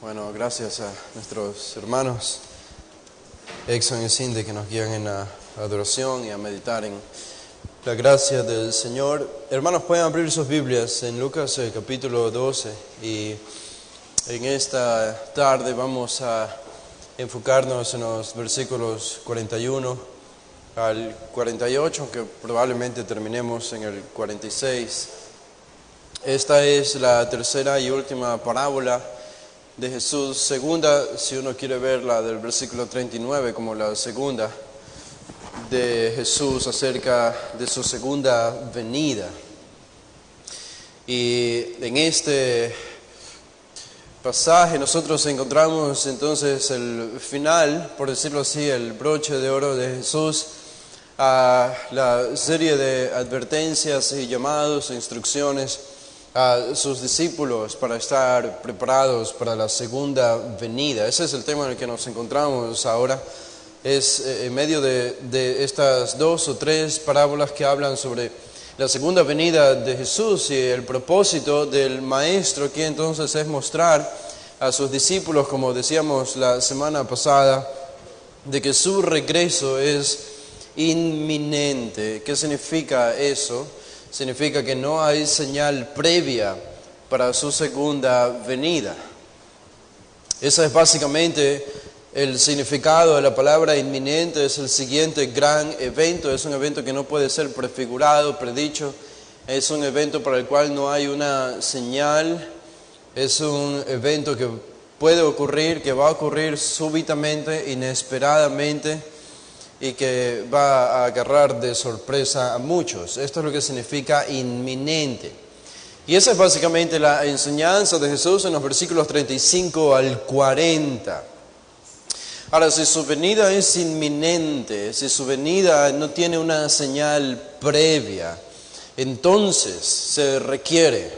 Bueno, gracias a nuestros hermanos Exxon y Cindy que nos guían en la adoración y a meditar en la gracia del Señor. Hermanos, pueden abrir sus Biblias en Lucas capítulo 12 y en esta tarde vamos a enfocarnos en los versículos 41 al 48, aunque probablemente terminemos en el 46. Esta es la tercera y última parábola de Jesús, segunda, si uno quiere verla del versículo 39 como la segunda de Jesús acerca de su segunda venida. Y en este pasaje nosotros encontramos entonces el final, por decirlo así, el broche de oro de Jesús a la serie de advertencias y llamados e instrucciones a sus discípulos para estar preparados para la segunda venida. Ese es el tema en el que nos encontramos ahora. Es en medio de estas dos o tres parábolas que hablan sobre la segunda venida de Jesús, y el propósito del maestro aquí entonces es mostrar a sus discípulos, como decíamos la semana pasada, de que su regreso es inminente. ¿Qué significa eso? Significa que no hay señal previa para su segunda venida. Ese es básicamente el significado de la palabra inminente. Es el siguiente gran evento. Es un evento que no puede ser prefigurado, predicho. Es un evento para el cual no hay una señal. Es un evento que puede ocurrir, que va a ocurrir súbitamente, inesperadamente, y que va a agarrar de sorpresa a muchos. Esto es lo que significa inminente. Y esa es básicamente la enseñanza de Jesús en los versículos 35 al 40. Ahora, si su venida es inminente, si su venida no tiene una señal previa, entonces se requiere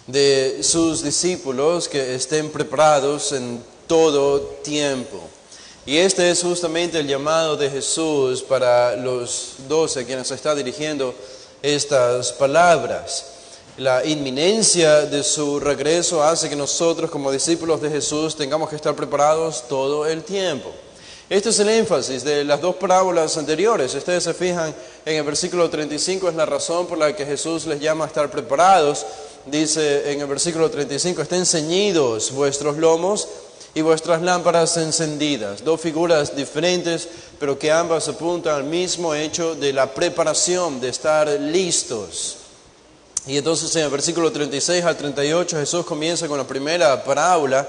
de sus discípulos que estén preparados en todo tiempo. Y este es justamente el llamado de Jesús para los 12 a quienes está dirigiendo estas palabras. La inminencia de su regreso hace que nosotros como discípulos de Jesús tengamos que estar preparados todo el tiempo. Este es el énfasis de las dos parábolas anteriores. Ustedes se fijan en el versículo 35, es la razón por la que Jesús les llama a estar preparados. Dice en el versículo 35, estén ceñidos vuestros lomos y vuestras lámparas encendidas. Dos figuras diferentes, pero que ambas apuntan al mismo hecho de la preparación, de estar listos. Y entonces en el versículo 36 al 38 Jesús comienza con la primera parábola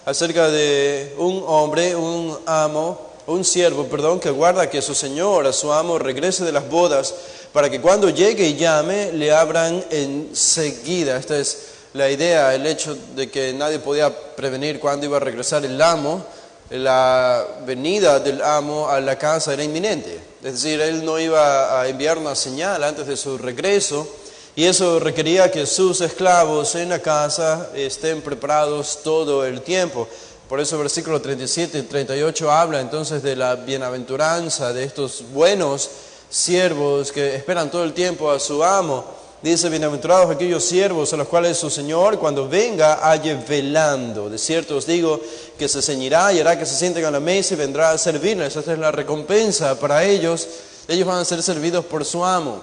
acerca de un hombre, un siervo, que aguarda que su señor, a su amo, regrese de las bodas, para que cuando llegue y llame, le abran enseguida. Esta es la idea, el hecho de que nadie podía prevenir cuándo iba a regresar el amo. La venida del amo a la casa era inminente. Es decir, él no iba a enviar una señal antes de su regreso, y eso requería que sus esclavos en la casa estén preparados todo el tiempo. Por eso el versículo 37 y 38 habla entonces de la bienaventuranza de estos buenos siervos que esperan todo el tiempo a su amo. Dice, bienaventurados aquellos siervos a los cuales su Señor, cuando venga, halle velando. De cierto os digo que se ceñirá y hará que se sienten a la mesa y vendrá a servirles. Esta es la recompensa para ellos. Ellos van a ser servidos por su amo.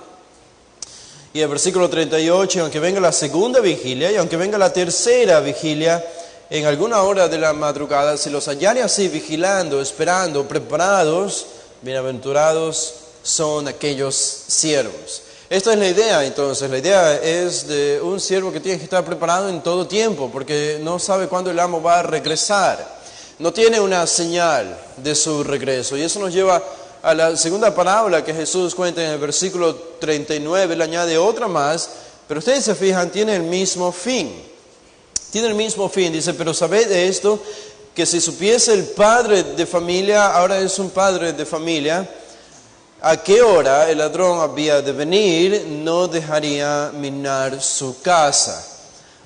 Y el versículo 38, aunque venga la segunda vigilia y aunque venga la tercera vigilia, en alguna hora de la madrugada, si los hallare así vigilando, esperando, preparados, bienaventurados son aquellos siervos. Esta es la idea entonces. La idea es de un siervo que tiene que estar preparado en todo tiempo, porque no sabe cuándo el amo va a regresar. No tiene una señal de su regreso. Y eso nos lleva a la segunda parábola que Jesús cuenta en el versículo 39. Él añade otra más, pero ustedes se fijan, tiene el mismo fin. Tiene el mismo fin. Dice, pero sabed esto, que si supiese el padre de familia, ahora es un padre de familia, a qué hora el ladrón había de venir, no dejaría minar su casa.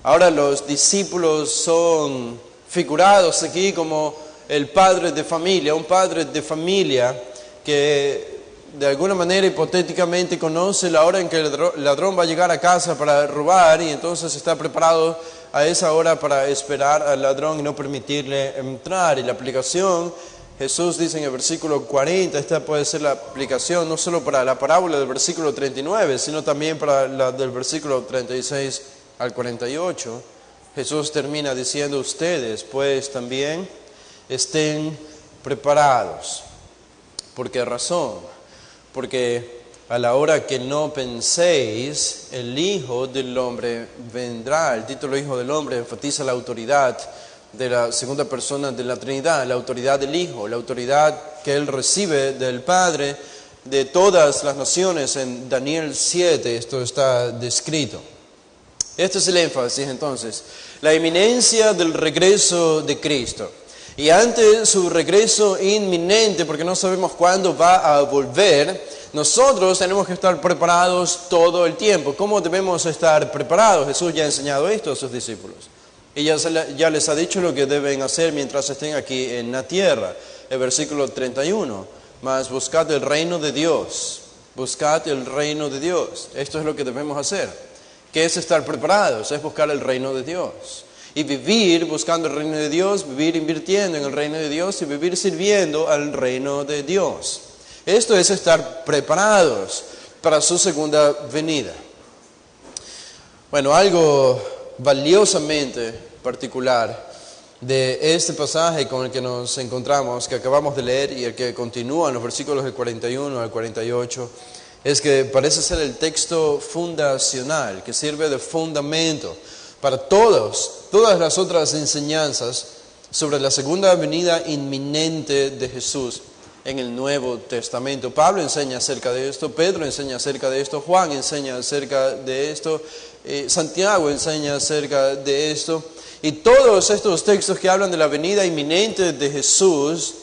Ahora los discípulos son figurados aquí como el padre de familia, un padre de familia que de alguna manera hipotéticamente conoce la hora en que el ladrón va a llegar a casa para robar y entonces está preparado a esa hora para esperar al ladrón y no permitirle entrar. Y la aplicación, Jesús dice en el versículo 40, esta puede ser la aplicación no solo para la parábola del versículo 39, sino también para la del versículo 36 al 48. Jesús termina diciendo: ustedes pues también estén preparados. ¿Por qué razón? Porque a la hora que no penséis, el Hijo del Hombre vendrá. El título Hijo del Hombre enfatiza la autoridad de la segunda persona de la Trinidad, la autoridad del Hijo, la autoridad que Él recibe del Padre de todas las naciones. En Daniel 7 esto está descrito. Este es el énfasis entonces, la inminencia del regreso de Cristo. Y ante su regreso inminente, porque no sabemos cuándo va a volver, nosotros tenemos que estar preparados todo el tiempo. ¿Cómo debemos estar preparados? Jesús ya ha enseñado esto a sus discípulos. Y ya les ha dicho lo que deben hacer mientras estén aquí en la tierra. El versículo 31, mas buscad el reino de Dios. Buscad el reino de Dios. Esto es lo que debemos hacer. ¿Qué es estar preparados? Es buscar el reino de Dios. Y vivir buscando el reino de Dios, vivir invirtiendo en el reino de Dios y vivir sirviendo al reino de Dios. Esto es estar preparados para su segunda venida. Bueno, algo valiosamente particular de este pasaje con el que nos encontramos, que acabamos de leer y el que continúa en los versículos del 41 al 48, es que parece ser el texto fundacional, que sirve de fundamento para todas las otras enseñanzas sobre la segunda venida inminente de Jesús en el Nuevo Testamento. Pablo enseña acerca de esto, Pedro enseña acerca de esto, Juan enseña acerca de esto, Santiago enseña acerca de esto. Y todos estos textos que hablan de la venida inminente de Jesús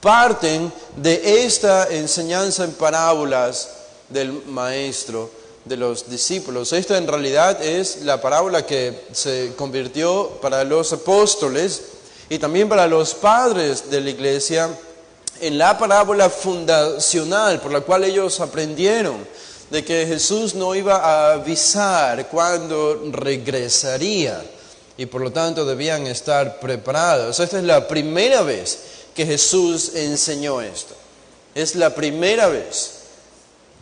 parten de esta enseñanza en parábolas del Maestro de los discípulos. Esta en realidad es la parábola que se convirtió para los apóstoles y también para los padres de la iglesia en la parábola fundacional por la cual ellos aprendieron de que Jesús no iba a avisar cuándo regresaría y por lo tanto debían estar preparados. Esta es la primera vez que Jesús enseñó esto. Es la primera vez.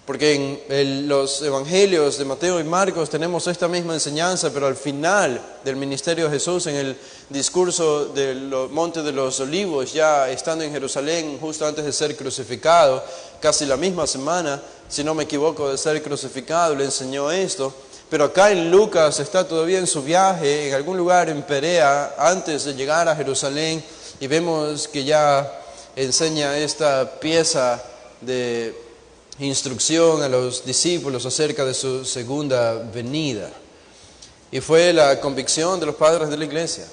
Porque en los evangelios de Mateo y Marcos tenemos esta misma enseñanza, pero al final del ministerio de Jesús, en el discurso del Monte de los Olivos, ya estando en Jerusalén justo antes de ser crucificado, casi la misma semana, si no me equivoco, de ser crucificado, le enseñó esto. Pero acá en Lucas está todavía en su viaje, en algún lugar en Perea, antes de llegar a Jerusalén, y vemos que ya enseña esta pieza de instrucción a los discípulos acerca de su segunda venida. Y fue la convicción de los padres de la iglesia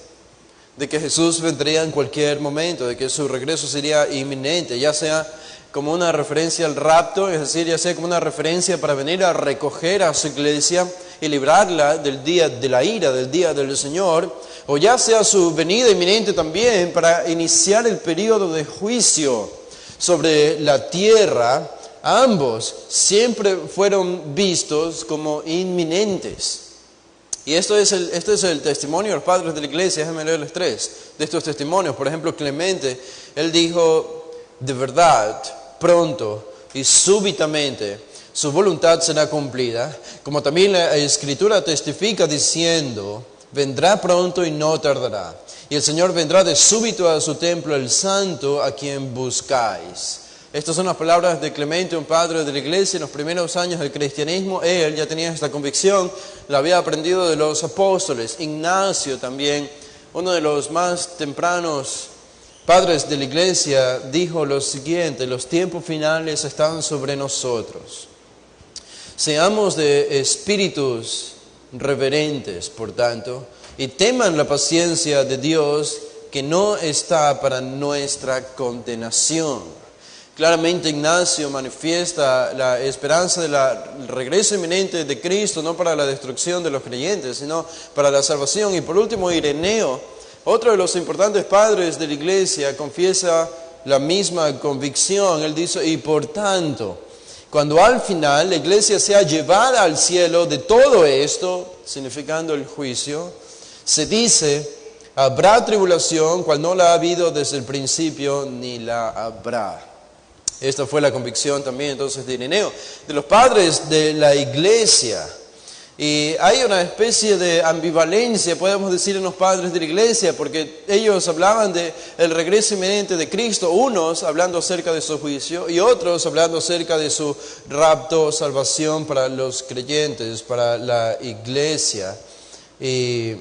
de que Jesús vendría en cualquier momento, de que su regreso sería inminente, ya sea como una referencia al rapto, es decir, ya sea como una referencia para venir a recoger a su iglesia y librarla del día de la ira, del día del Señor, o ya sea su venida inminente también para iniciar el periodo de juicio sobre la tierra. Ambos siempre fueron vistos como inminentes. Y este es el testimonio de los padres de la iglesia. Déjenme leerles 3 de estos testimonios. Por ejemplo, Clemente, él dijo: de verdad, pronto y súbitamente su voluntad será cumplida, como también la Escritura testifica diciendo: vendrá pronto y no tardará. Y el Señor vendrá de súbito a su templo, el santo a quien buscáis. Estas son las palabras de Clemente, un padre de la iglesia en los primeros años del cristianismo. Él ya tenía esta convicción, la había aprendido de los apóstoles. Ignacio también, uno de los más tempranos padres de la iglesia, dijo lo siguiente: los tiempos finales están sobre nosotros. Seamos de espíritus reverentes, por tanto, y teman la paciencia de Dios, que no está para nuestra condenación. Claramente Ignacio manifiesta la esperanza del regreso inminente de Cristo, no para la destrucción de los creyentes, sino para la salvación. Y por último, Ireneo, otro de los importantes padres de la iglesia, confiesa la misma convicción. Él dice: y por tanto, Cuando al final la iglesia sea llevada al cielo de todo esto, significando el juicio, se dice, habrá tribulación, cual no la ha habido desde el principio, ni la habrá. Esta fue la convicción también entonces de Ireneo, de los padres de la iglesia. Y hay una especie de ambivalencia, podemos decir, en los padres de la iglesia, porque ellos hablaban del regreso inminente de Cristo, unos hablando acerca de su juicio y otros hablando acerca de su rapto, salvación para los creyentes, para la iglesia. Y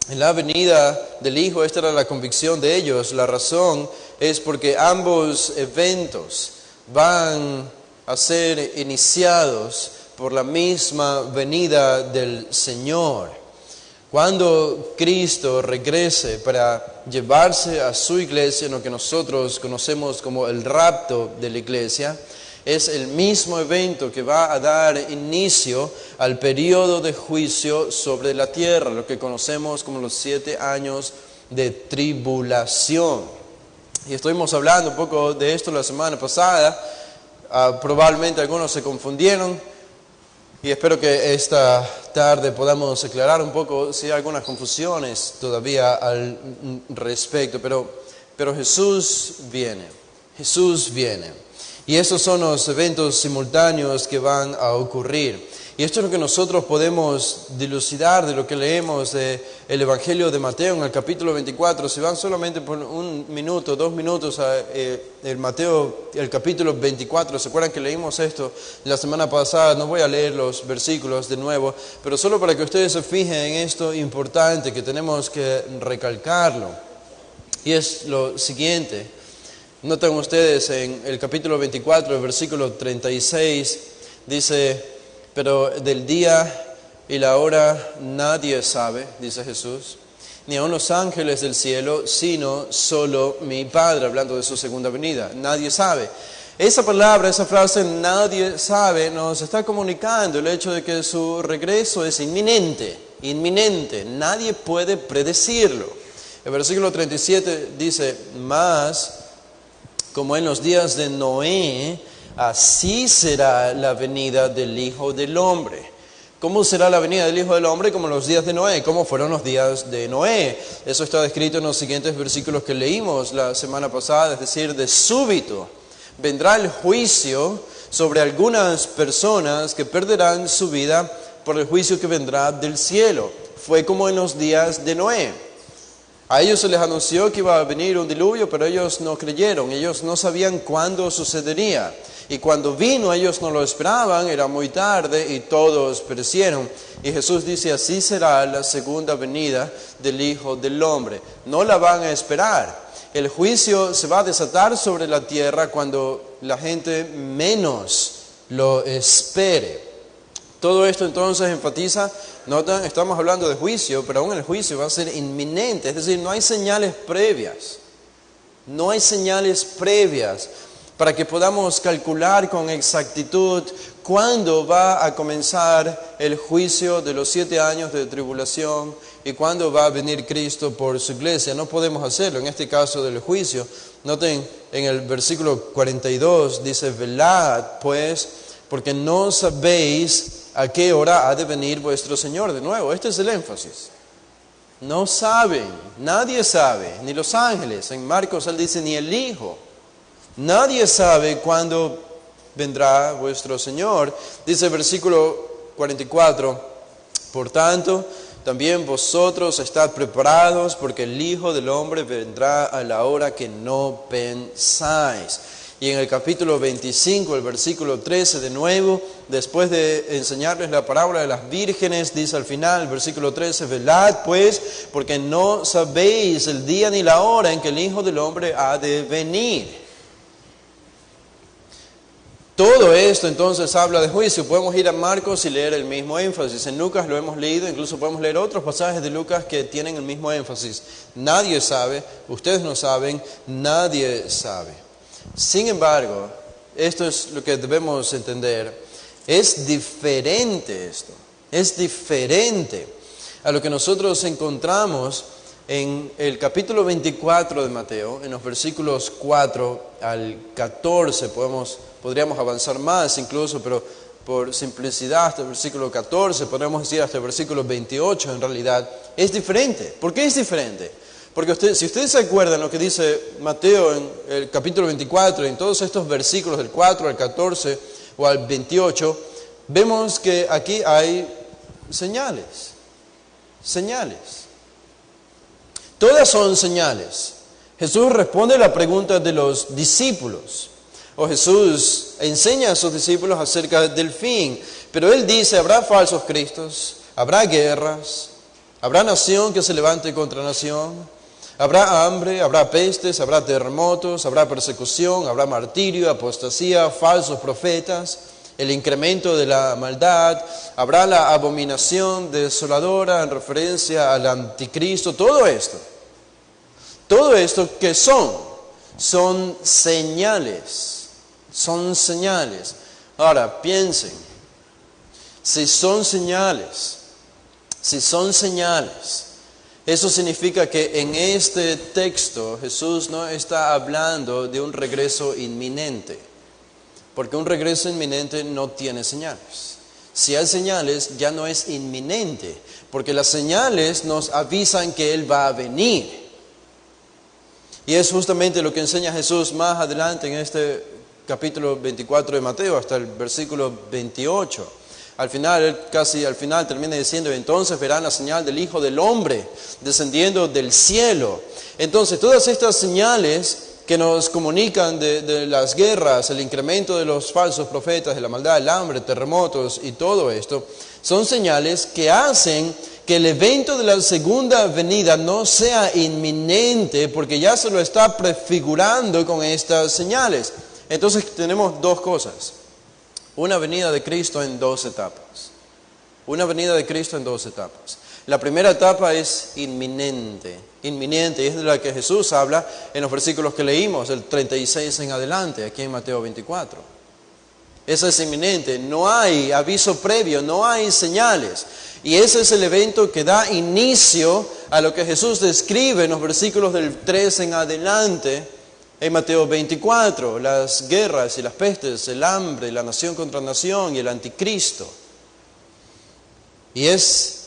en la venida del Hijo, esta era la convicción de ellos. La razón es porque ambos eventos van a ser iniciados por la misma venida del Señor. Cuando Cristo regrese para llevarse a su iglesia, lo que nosotros conocemos como el rapto de la iglesia, es el mismo evento que va a dar inicio al periodo de juicio sobre la tierra, lo que conocemos como los 7 años de tribulación. Y estuvimos hablando un poco de esto la semana pasada. Probablemente algunos se confundieron. Y espero que esta tarde podamos aclarar un poco si hay algunas confusiones todavía al respecto. Pero Jesús viene. Y estos son los eventos simultáneos que van a ocurrir. Y esto es lo que nosotros podemos dilucidar de lo que leemos del Evangelio de Mateo en el capítulo 24. Si van solamente por 1 minuto, 2 minutos a el Mateo, el capítulo 24, ¿se acuerdan que leímos esto la semana pasada? No voy a leer los versículos de nuevo, pero solo para que ustedes se fijen en esto importante que tenemos que recalcarlo. Y es lo siguiente. Notan ustedes en el capítulo 24, el versículo 36, dice: pero del día y la hora nadie sabe, dice Jesús, ni aun los ángeles del cielo, sino solo mi Padre, hablando de su segunda venida. Nadie sabe. Esa palabra, esa frase, nadie sabe, nos está comunicando el hecho de que su regreso es inminente. Nadie puede predecirlo. El versículo 37 dice: mas, como en los días de Noé, así será la venida del Hijo del Hombre. ¿Cómo será la venida del Hijo del Hombre? Como los días de Noé. ¿Cómo fueron los días de Noé? Eso está descrito en los siguientes versículos que leímos la semana pasada, es decir, de súbito vendrá el juicio sobre algunas personas que perderán su vida por el juicio que vendrá del cielo. Fue como en los días de Noé. A ellos se les anunció que iba a venir un diluvio, pero ellos no creyeron, ellos no sabían cuándo sucedería. Y cuando vino, ellos no lo esperaban, era muy tarde y todos perecieron. Y Jesús dice: así será la segunda venida del Hijo del Hombre. No la van a esperar. El juicio se va a desatar sobre la tierra cuando la gente menos lo espere. Todo esto entonces enfatiza, notan, estamos hablando de juicio, pero aún el juicio va a ser inminente, es decir, no hay señales previas. No hay señales previas para que podamos calcular con exactitud cuándo va a comenzar el juicio de los 7 años de tribulación y cuándo va a venir Cristo por su iglesia. No podemos hacerlo en este caso del juicio. Noten en el versículo 42 dice: velad pues, porque no sabéis a qué hora ha de venir vuestro Señor. De nuevo, este es el énfasis. No saben, nadie sabe, ni los ángeles. En Marcos él dice: ni el Hijo. Nadie sabe cuándo vendrá vuestro Señor. Dice el versículo 44: por tanto, también vosotros estad preparados, porque el Hijo del Hombre vendrá a la hora que no pensáis. Y en el capítulo 25, el versículo 13, de nuevo, después de enseñarles la parábola de las vírgenes, dice al final, el versículo 13, velad pues, porque no sabéis el día ni la hora en que el Hijo del Hombre ha de venir. Todo esto entonces habla de juicio. Podemos ir a Marcos y leer el mismo énfasis. En Lucas lo hemos leído, incluso podemos leer otros pasajes de Lucas que tienen el mismo énfasis. Nadie sabe, ustedes no saben, nadie sabe. Sin embargo, esto es lo que debemos entender. Es diferente esto. Es diferente a lo que nosotros encontramos En el capítulo 24 de Mateo, en los versículos 4 al 14, podríamos avanzar más incluso, pero por simplicidad hasta el versículo 14, podríamos decir hasta el versículo 28 en realidad, es diferente. ¿Por qué es diferente? Porque si ustedes se acuerdan lo que dice Mateo en el capítulo 24, en todos estos versículos del 4 al 14 o al 28, vemos que aquí hay señales. Todas son señales. Jesús responde a la pregunta de los discípulos. O Jesús enseña a sus discípulos acerca del fin. Pero Él dice, habrá falsos cristos, habrá guerras, habrá nación que se levante contra nación, habrá hambre, habrá pestes, habrá terremotos, habrá persecución, habrá martirio, apostasía, falsos profetas, el incremento de la maldad, habrá la abominación desoladora en referencia al anticristo, todo esto que son señales, Ahora, piensen, si son señales, eso significa que en este texto Jesús no está hablando de un regreso inminente. Porque un regreso inminente no tiene señales. Si hay señales, ya no es inminente, porque las señales nos avisan que Él va a venir. Y es justamente lo que enseña Jesús más adelante en este capítulo 24 de Mateo, hasta el versículo 28. Casi al final termina diciendo, entonces verán la señal del Hijo del Hombre descendiendo del cielo. Entonces, todas estas señales que nos comunican de las guerras, el incremento de los falsos profetas, de la maldad, el hambre, terremotos y todo esto, son señales que hacen que el evento de la segunda venida no sea inminente, porque ya se lo está prefigurando con estas señales. Entonces tenemos dos cosas, una venida de Cristo en dos etapas. La primera etapa es inminente, y es de la que Jesús habla en los versículos que leímos, el 36 en adelante, aquí en Mateo 24. Esa es inminente, no hay aviso previo, no hay señales. Y ese es el evento que da inicio a lo que Jesús describe en los versículos del 3 en adelante, en Mateo 24, las guerras y las pestes, el hambre, la nación contra nación y el anticristo. Y es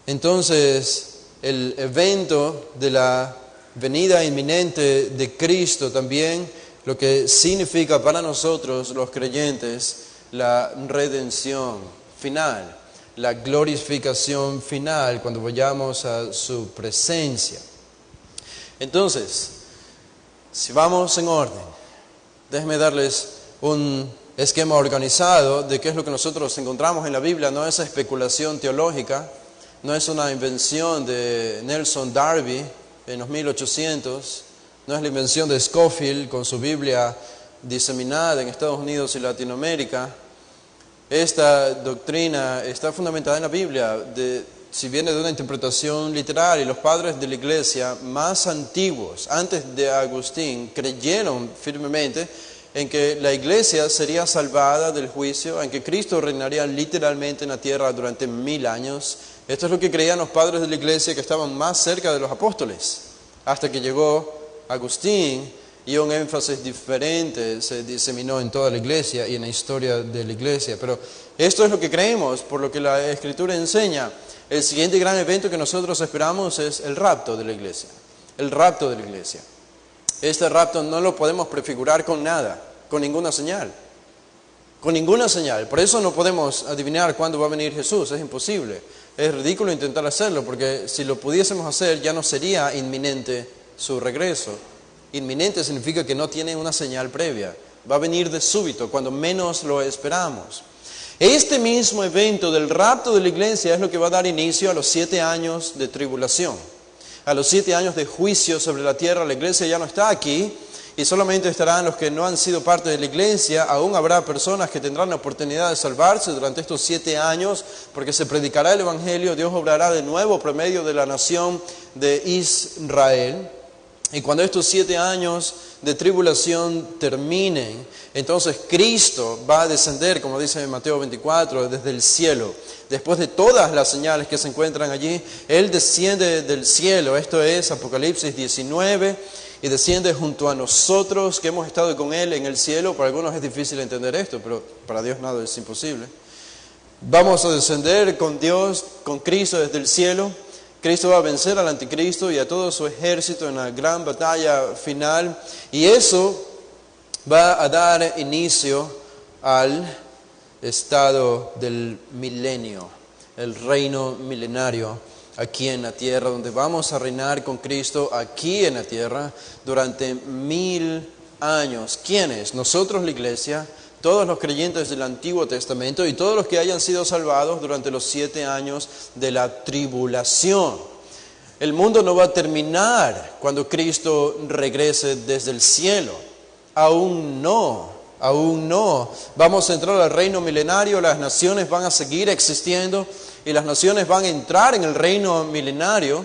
entonces el evento de la venida inminente de Cristo también lo que significa para nosotros los creyentes la redención final, la glorificación final cuando vayamos a su presencia. Entonces, si vamos en orden, déjenme darles un esquema organizado de qué es lo que nosotros encontramos en la Biblia. No es especulación teológica, no es una invención de Nelson Darby en los 1800, no es la invención de Scofield con su Biblia diseminada en Estados Unidos y Latinoamérica. Esta doctrina está fundamentada en la Biblia, si viene de una interpretación literal, y los padres de la iglesia más antiguos, antes de Agustín, creyeron firmemente en que la iglesia sería salvada del juicio, en que Cristo reinaría literalmente en la tierra durante 1000 años. Esto es lo que creían los padres de la iglesia que estaban más cerca de los apóstoles, hasta que llegó Agustín y un énfasis diferente se diseminó en toda la iglesia y en la historia de la iglesia. Pero esto es lo que creemos, por lo que la Escritura enseña. El siguiente gran evento que nosotros esperamos es el rapto de la iglesia. El rapto de la iglesia. Este rapto no lo podemos prefigurar con nada, con ninguna señal. Con ninguna señal. Por eso no podemos adivinar cuándo va a venir Jesús, es imposible. Es ridículo intentar hacerlo, porque si lo pudiésemos hacer ya no sería inminente su regreso. Inminente significa que no tiene una señal previa. Va a venir de súbito, cuando menos lo esperamos. Este mismo evento del rapto de la iglesia es lo que va a dar inicio a los 7 años de tribulación. A los 7 años de juicio sobre la tierra. La iglesia ya no está aquí y solamente estarán los que no han sido parte de la iglesia. Aún habrá personas que tendrán la oportunidad de salvarse durante estos 7 años, porque se predicará el evangelio. Dios obrará de nuevo por medio de la nación de Israel. Y cuando estos 7 años de tribulación terminen, entonces Cristo va a descender, como dice en Mateo 24, desde el cielo. Después de todas las señales que se encuentran allí, Él desciende del cielo. Esto es Apocalipsis 19, y desciende junto a nosotros que hemos estado con Él en el cielo. Para algunos es difícil entender esto, pero para Dios nada es imposible. Vamos a descender con Dios, con Cristo desde el cielo. Cristo va a vencer al anticristo y a todo su ejército en la gran batalla final. Y eso va a dar inicio al estado del milenio, el reino milenario aquí en la tierra, donde vamos a reinar con Cristo aquí en la tierra durante 1000 años. ¿Quiénes? Nosotros, la iglesia, todos los creyentes del Antiguo Testamento y todos los que hayan sido salvados durante los 7 años de la tribulación. El mundo no va a terminar cuando Cristo regrese desde el cielo. Aún no. Vamos a entrar al reino milenario, las naciones van a seguir existiendo y las naciones van a entrar en el reino milenario.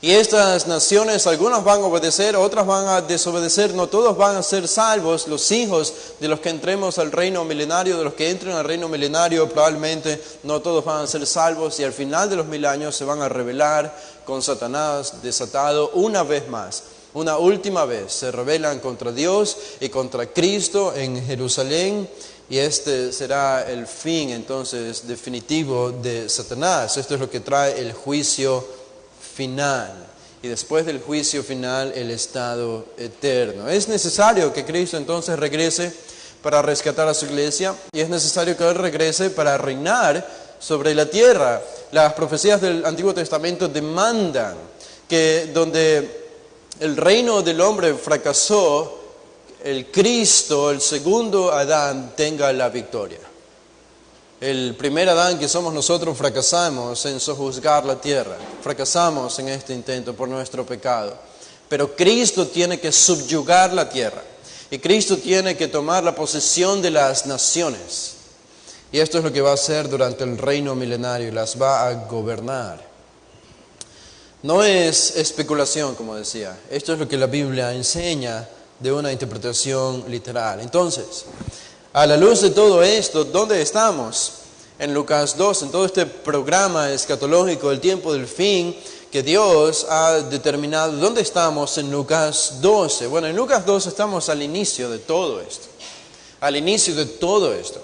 Y estas naciones, algunas van a obedecer, otras van a desobedecer, no todos van a ser salvos. Los hijos de los que entremos al reino milenario, de los que entren al reino milenario, probablemente no todos van a ser salvos y al final de los 1000 años se van a rebelar con Satanás desatado una vez más. Una última vez se rebelan contra Dios y contra Cristo en Jerusalén. Y este será el fin entonces definitivo de Satanás. Esto es lo que trae el juicio final. Y después del juicio final, el estado eterno. Es necesario que Cristo entonces regrese para rescatar a su iglesia. Y es necesario que Él regrese para reinar sobre la tierra. Las profecías del Antiguo Testamento demandan que donde el reino del hombre fracasó, el Cristo, el segundo Adán, tenga la victoria. El primer Adán, que somos nosotros, fracasamos en sojuzgar la tierra. Fracasamos en este intento por nuestro pecado. Pero Cristo tiene que subyugar la tierra. Y Cristo tiene que tomar la posesión de las naciones. Y esto es lo que va a hacer durante el reino milenario. Las va a gobernar. No es especulación, como decía. Esto es lo que la Biblia enseña de una interpretación literal. Entonces, a la luz de todo esto, ¿dónde estamos? En Lucas 2, en todo este programa escatológico, el tiempo del fin que Dios ha determinado. ¿Dónde estamos en Lucas 12? Bueno, en Lucas 12 estamos al inicio de todo esto. Al inicio de todo esto.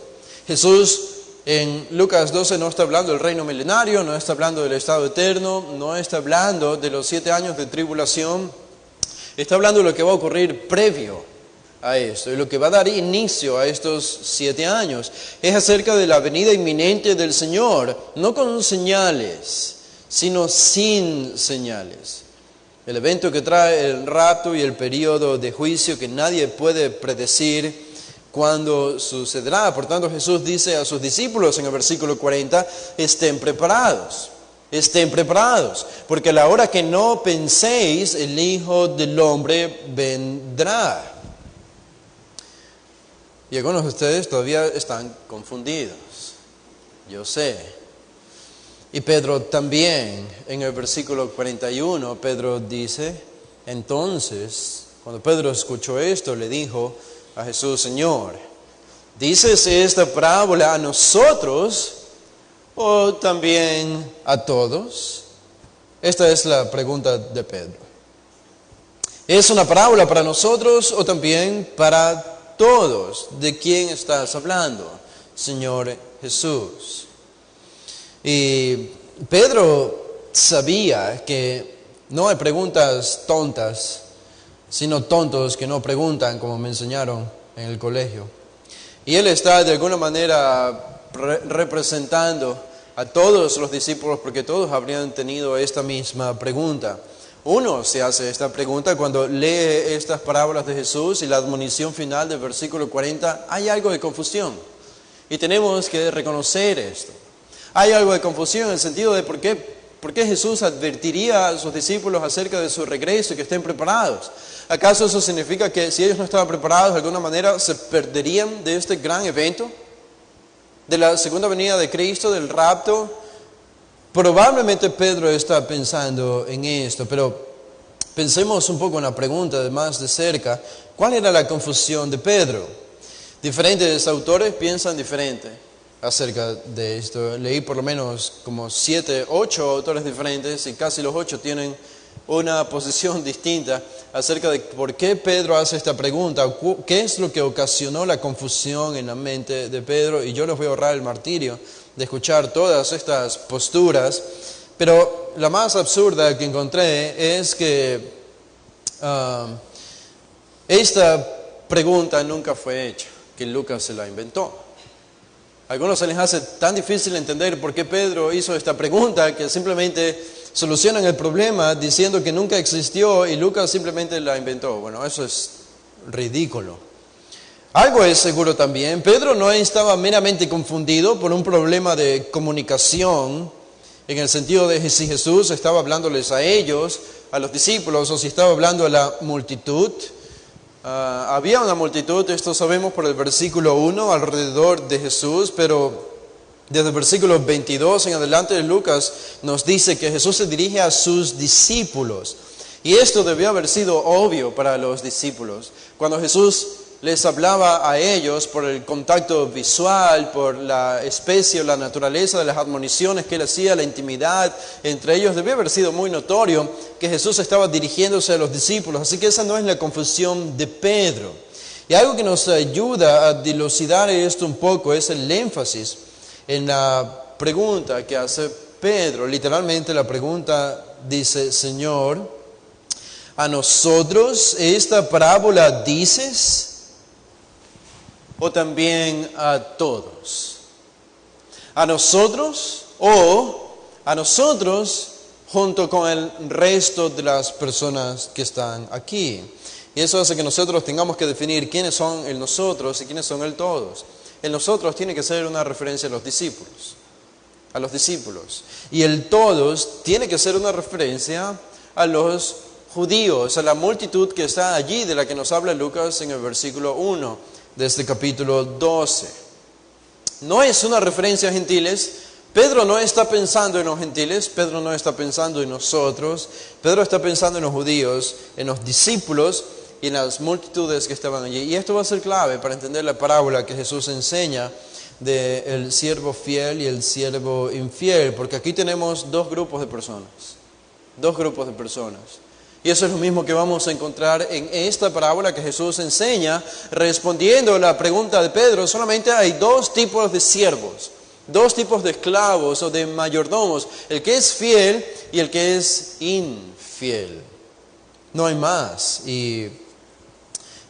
Jesús en Lucas 12 no está hablando del reino milenario, no está hablando del estado eterno, no está hablando de los 7 años de tribulación. Está hablando de lo que va a ocurrir previo a esto y lo que va a dar inicio a estos 7 años. Es acerca de la venida inminente del Señor, no con señales, sino sin señales. El evento que trae el rapto y el periodo de juicio que nadie puede predecir cuándo sucederá. Por tanto, Jesús dice a sus discípulos en el versículo 40, estén preparados, porque a la hora que no penséis, el Hijo del Hombre vendrá. Y algunos de ustedes todavía están confundidos, yo sé. Y Pedro también, en el versículo 41, Pedro dice, entonces, cuando Pedro escuchó esto, le dijo a Jesús, Señor, ¿dices esta parábola a nosotros o también a todos? Esta es la pregunta de Pedro. ¿Es una parábola para nosotros o también para todos? ¿De quién estás hablando, Señor Jesús? Y Pedro sabía que no hay preguntas tontas, sino tontos que no preguntan, como me enseñaron en el colegio. Y él está de alguna manera representando a todos los discípulos, porque todos habrían tenido esta misma pregunta. Uno se hace esta pregunta cuando lee estas parábolas de Jesús y la admonición final del versículo 40, hay algo de confusión. Y tenemos que reconocer esto. Hay algo de confusión en el sentido de por qué Jesús advertiría a sus discípulos acerca de su regreso y que estén preparados. ¿Acaso eso significa que si ellos no estaban preparados de alguna manera se perderían de este gran evento? De la segunda venida de Cristo, del rapto. Probablemente Pedro está pensando en esto, pero Pensemos un poco en la pregunta de más de cerca. ¿Cuál era la confusión de Pedro? Diferentes autores piensan diferente acerca de esto. Leí por lo menos como 7, 8 autores diferentes y casi los 8 tienen una posición distinta acerca de por qué Pedro hace esta pregunta, qué es lo que ocasionó la confusión en la mente de Pedro, y yo les voy a ahorrar el martirio de escuchar todas estas posturas, pero la más absurda que encontré es que esta pregunta nunca fue hecha, que Lucas se la inventó. A algunos se les hace tan difícil entender por qué Pedro hizo esta pregunta que simplemente solucionan el problema diciendo que nunca existió y Lucas simplemente la inventó. Bueno, eso es ridículo. Algo es seguro también, Pedro no estaba meramente confundido por un problema de comunicación, en el sentido de si Jesús estaba hablándoles a ellos, a los discípulos, o si estaba hablando a la multitud. Había una multitud, esto sabemos por el versículo 1, alrededor de Jesús, pero desde el versículo 22 en adelante de Lucas nos dice que Jesús se dirige a sus discípulos. Y esto debió haber sido obvio para los discípulos. Cuando Jesús les hablaba a ellos por el contacto visual, por la especie o la naturaleza de las admoniciones que él hacía, la intimidad entre ellos, debió haber sido muy notorio que Jesús estaba dirigiéndose a los discípulos. Así que esa no es la confusión de Pedro. Y algo que nos ayuda a dilucidar esto un poco es el énfasis en la pregunta que hace Pedro. Literalmente la pregunta dice: Señor, ¿a nosotros esta parábola dices, o también a todos? ¿A nosotros o a nosotros junto con el resto de las personas que están aquí? Y eso hace que nosotros tengamos que definir quiénes son el nosotros y quiénes son el todos. El nosotros tiene que ser una referencia a los discípulos. Y el todos tiene que ser una referencia a los judíos, a la multitud que está allí, de la que nos habla Lucas en el versículo 1 de este capítulo 12. No es una referencia a gentiles. Pedro no está pensando en los gentiles, Pedro no está pensando en nosotros, Pedro está pensando en los judíos, en los discípulos y en las multitudes que estaban allí. Y esto va a ser clave para entender la parábola que Jesús enseña del siervo fiel y el siervo infiel, porque aquí tenemos dos grupos de personas. Y eso es lo mismo que vamos a encontrar en esta parábola que Jesús enseña, respondiendo a la pregunta de Pedro. Solamente hay dos tipos de siervos, dos tipos de esclavos o de mayordomos: el que es fiel y el que es infiel. No hay más. Y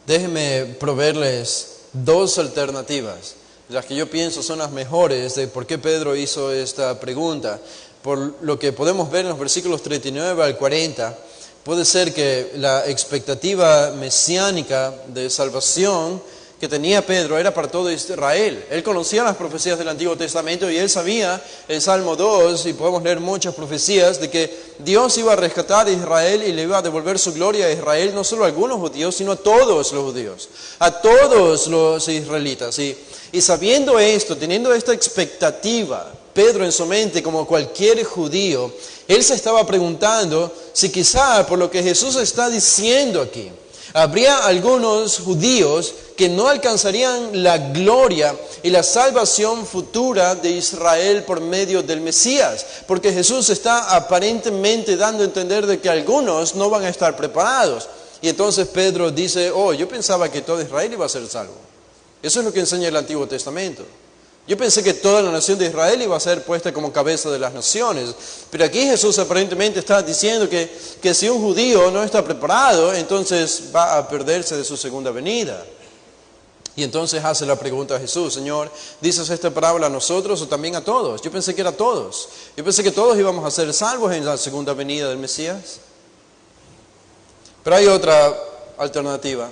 déjenme proveerles dos alternativas, las que yo pienso son las mejores de por qué Pedro hizo esta pregunta. Por lo que podemos ver en los versículos 39 al 40, puede ser que la expectativa mesiánica de salvación que tenía Pedro era para todo Israel. Él conocía las profecías del Antiguo Testamento y él sabía el Salmo 2, y podemos leer muchas profecías de que Dios iba a rescatar a Israel y le iba a devolver su gloria a Israel, no solo a algunos judíos, sino a todos los judíos, a todos los israelitas. Y sabiendo esto, teniendo esta expectativa, Pedro en su mente, como cualquier judío, él se estaba preguntando si quizá por lo que Jesús está diciendo aquí, habría algunos judíos que no alcanzarían la gloria y la salvación futura de Israel por medio del Mesías, porque Jesús está aparentemente dando a entender de que algunos no van a estar preparados. Y entonces Pedro dice: yo pensaba que todo Israel iba a ser salvo. Eso es lo que enseña el Antiguo Testamento. Yo pensé que toda la nación de Israel iba a ser puesta como cabeza de las naciones. Pero aquí Jesús aparentemente está diciendo que si un judío no está preparado, entonces va a perderse de su segunda venida. Y entonces hace la pregunta a Jesús: Señor, ¿dices esta parábola a nosotros o también a todos? Yo pensé que era a todos. Yo pensé que todos íbamos a ser salvos en la segunda venida del Mesías. Pero hay otra alternativa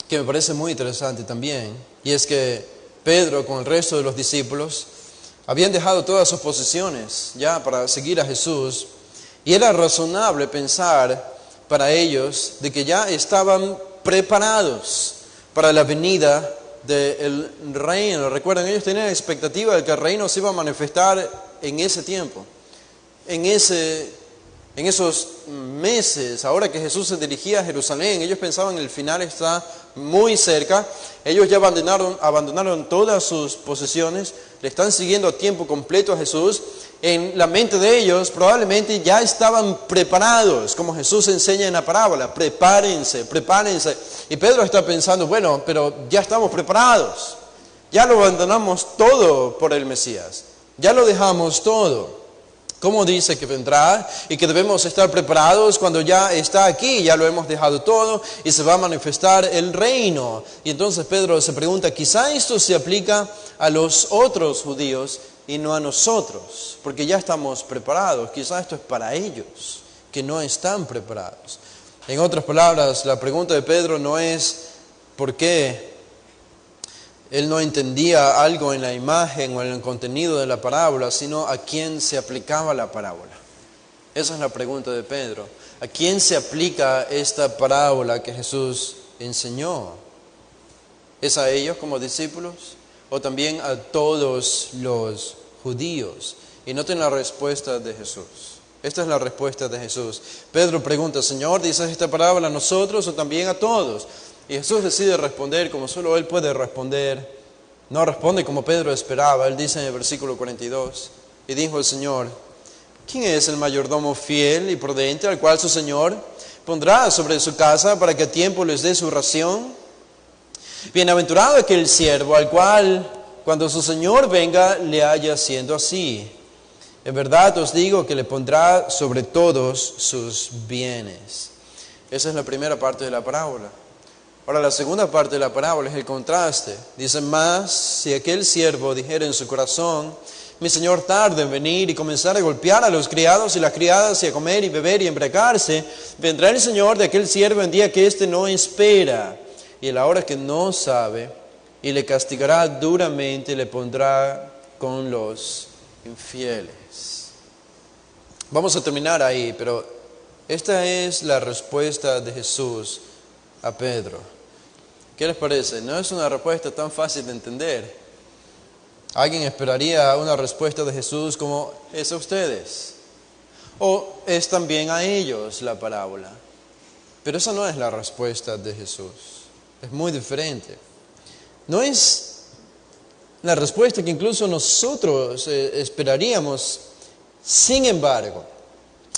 que me parece muy interesante también, y es que Pedro con el resto de los discípulos habían dejado todas sus posesiones ya para seguir a Jesús, y era razonable pensar para ellos de que ya estaban preparados para la venida del reino. Recuerden, ellos tenían la expectativa de que el reino se iba a manifestar en ese tiempo, en En esos meses, ahora que Jesús se dirigía a Jerusalén, ellos pensaban el final está muy cerca. Ellos ya abandonaron todas sus posesiones, le están siguiendo a tiempo completo a Jesús. En la mente de ellos probablemente ya estaban preparados, como Jesús enseña en la parábola, prepárense. Y Pedro está pensando, bueno, pero ya estamos preparados, ya lo abandonamos todo por el Mesías, ya lo dejamos todo. ¿Cómo dice que vendrá y que debemos estar preparados cuando ya está aquí? Ya lo hemos dejado todo y se va a manifestar el reino. Y entonces Pedro se pregunta, quizá esto se aplica a los otros judíos y no a nosotros, porque ya estamos preparados. Quizá esto es para ellos, que no están preparados. En otras palabras, la pregunta de Pedro no es por qué él no entendía algo en la imagen o en el contenido de la parábola, sino a quién se aplicaba la parábola. Esa es la pregunta de Pedro. ¿A quién se aplica esta parábola que Jesús enseñó? ¿Es a ellos como discípulos o también a todos los judíos? Y noten la respuesta de Jesús. Esta es la respuesta de Jesús. Pedro pregunta, Señor, ¿dices esta parábola a nosotros o también a todos? Y Jesús decide responder como solo Él puede responder. No responde como Pedro esperaba. Él dice en el versículo 42, y dijo el Señor, ¿quién es el mayordomo fiel y prudente al cual su Señor pondrá sobre su casa para que a tiempo les dé su ración? Bienaventurado aquel siervo al cual cuando su Señor venga le haya siendo así. En verdad os digo que le pondrá sobre todos sus bienes. Esa es la primera parte de la parábola. Ahora la segunda parte de la parábola es el contraste. Dice, mas si aquel siervo dijera en su corazón, mi señor tarda en venir y comenzar a golpear a los criados y las criadas y a comer y beber y embriagarse, vendrá el señor de aquel siervo en día que éste no espera y en la hora que no sabe, y le castigará duramente y le pondrá con los infieles. Vamos a terminar ahí, pero esta es la respuesta de Jesús a Pedro. ¿Qué les parece? No es una respuesta tan fácil de entender. Alguien esperaría una respuesta de Jesús como, ¿es a ustedes? O es también a ellos la parábola. Pero esa no es la respuesta de Jesús. Es muy diferente. No es la respuesta que incluso nosotros esperaríamos. Sin embargo,